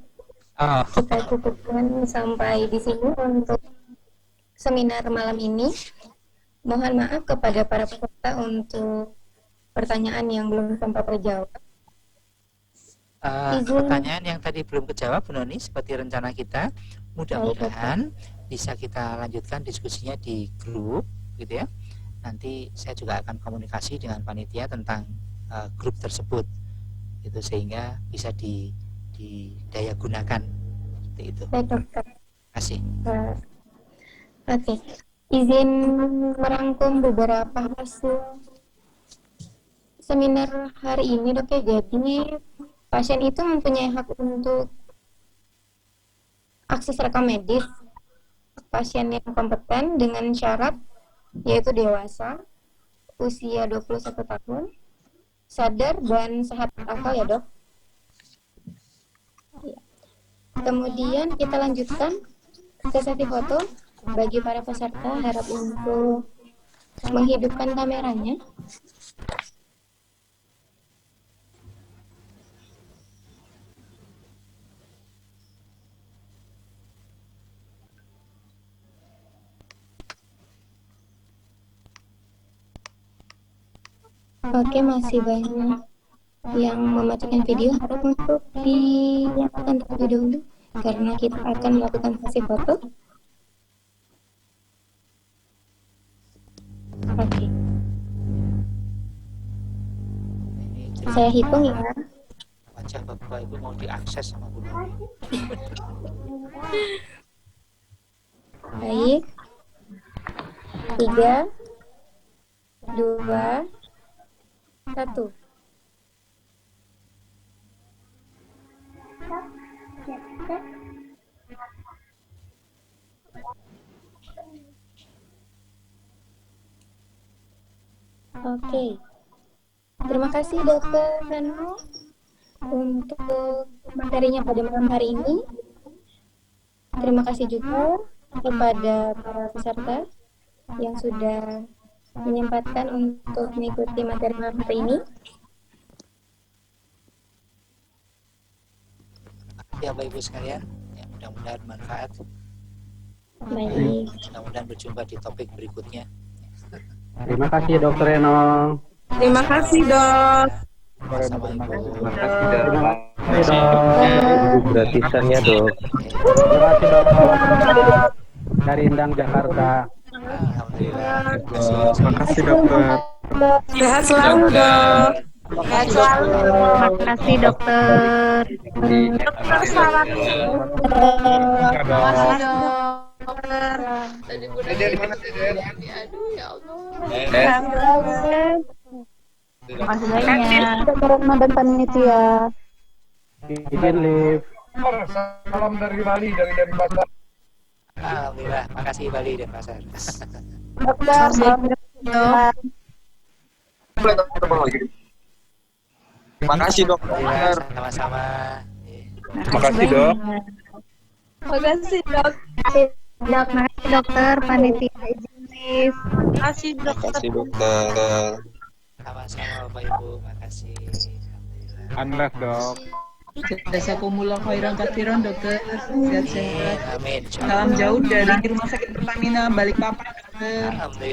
Kita cukupkan sampai di sini untuk seminar malam ini. Mohon maaf kepada para peserta untuk pertanyaan yang belum sempat terjawab. Pertanyaan yang tadi belum kejawab Bu Noni, seperti rencana kita, mudah-mudahan bisa kita lanjutkan diskusinya di grup gitu ya. Nanti saya juga akan komunikasi dengan panitia tentang grup tersebut gitu, sehingga bisa didaya gunakan seperti itu. Baik dokter. Terima kasih. Oke. Izin merangkum beberapa hasil seminar hari ini dok ya. Jadi pasien itu mempunyai hak untuk akses rekam medis. Pasien yang kompeten dengan syarat yaitu dewasa, usia 21 tahun, sadar dan sehat akal ya dok. Kemudian kita lanjutkan ke sesi foto. Bagi para peserta harap untuk menghidupkan kameranya. Oke, masih banyak yang mematikan video. Harap untuk dinyalakan terlebih dahulu karena kita akan melakukan sesi foto. Oke. Saya hitung ya. Wajah Bapak Ibu mau diakses sama guru. Baik. 3, 2, 1. Oke. Terima kasih Dokter Rano untuk materinya pada malam hari ini. Terima kasih juga kepada para peserta yang sudah menyempatkan untuk mengikuti materi malam hari ini. Ya Bapak Ibu sekalian, ya, mudah-mudahan bermanfaat. Baik. Mudah-mudahan berjumpa di topik berikutnya. Terima kasih Dokter Reno. Terima kasih, Dok. Terima kasih Terima kasih Dok. Gratisannya dok. Terima kasih Dok. Dari Indang Jakarta. Alhamdulillah. Terima kasih dokter. Sehat selalu, Dok. Sehat selalu. Terima kasih dokter. Dokter, selamat. Terima kasih dokter. Tadi Bunda dari mana aduh ya Allah. Terima kasih banyak. Dokter Retno dan panitia. Izin live. Salam dari Bali, dari Pasar. Alhamdulillah. Makasih Bali dan Pasar. Dokter, dok. Terima kasih dokter. Alhamdulillah, sama-sama. Terima kasih dok. Terima kasih dok. Dok, makasih dokter, panitia izin live. Terima kasih Terima dokter. kasih dokter. Sama-sama Bapak Ibu. Makasih. Alhamdulillah. Unless dok. Jazakumullah khairan katsiran, Dokter. Sehat-sehat. Amin. Salam jauh dari Rumah Sakit Pertamina Balikpapan, Dokter. Alhamdulillah.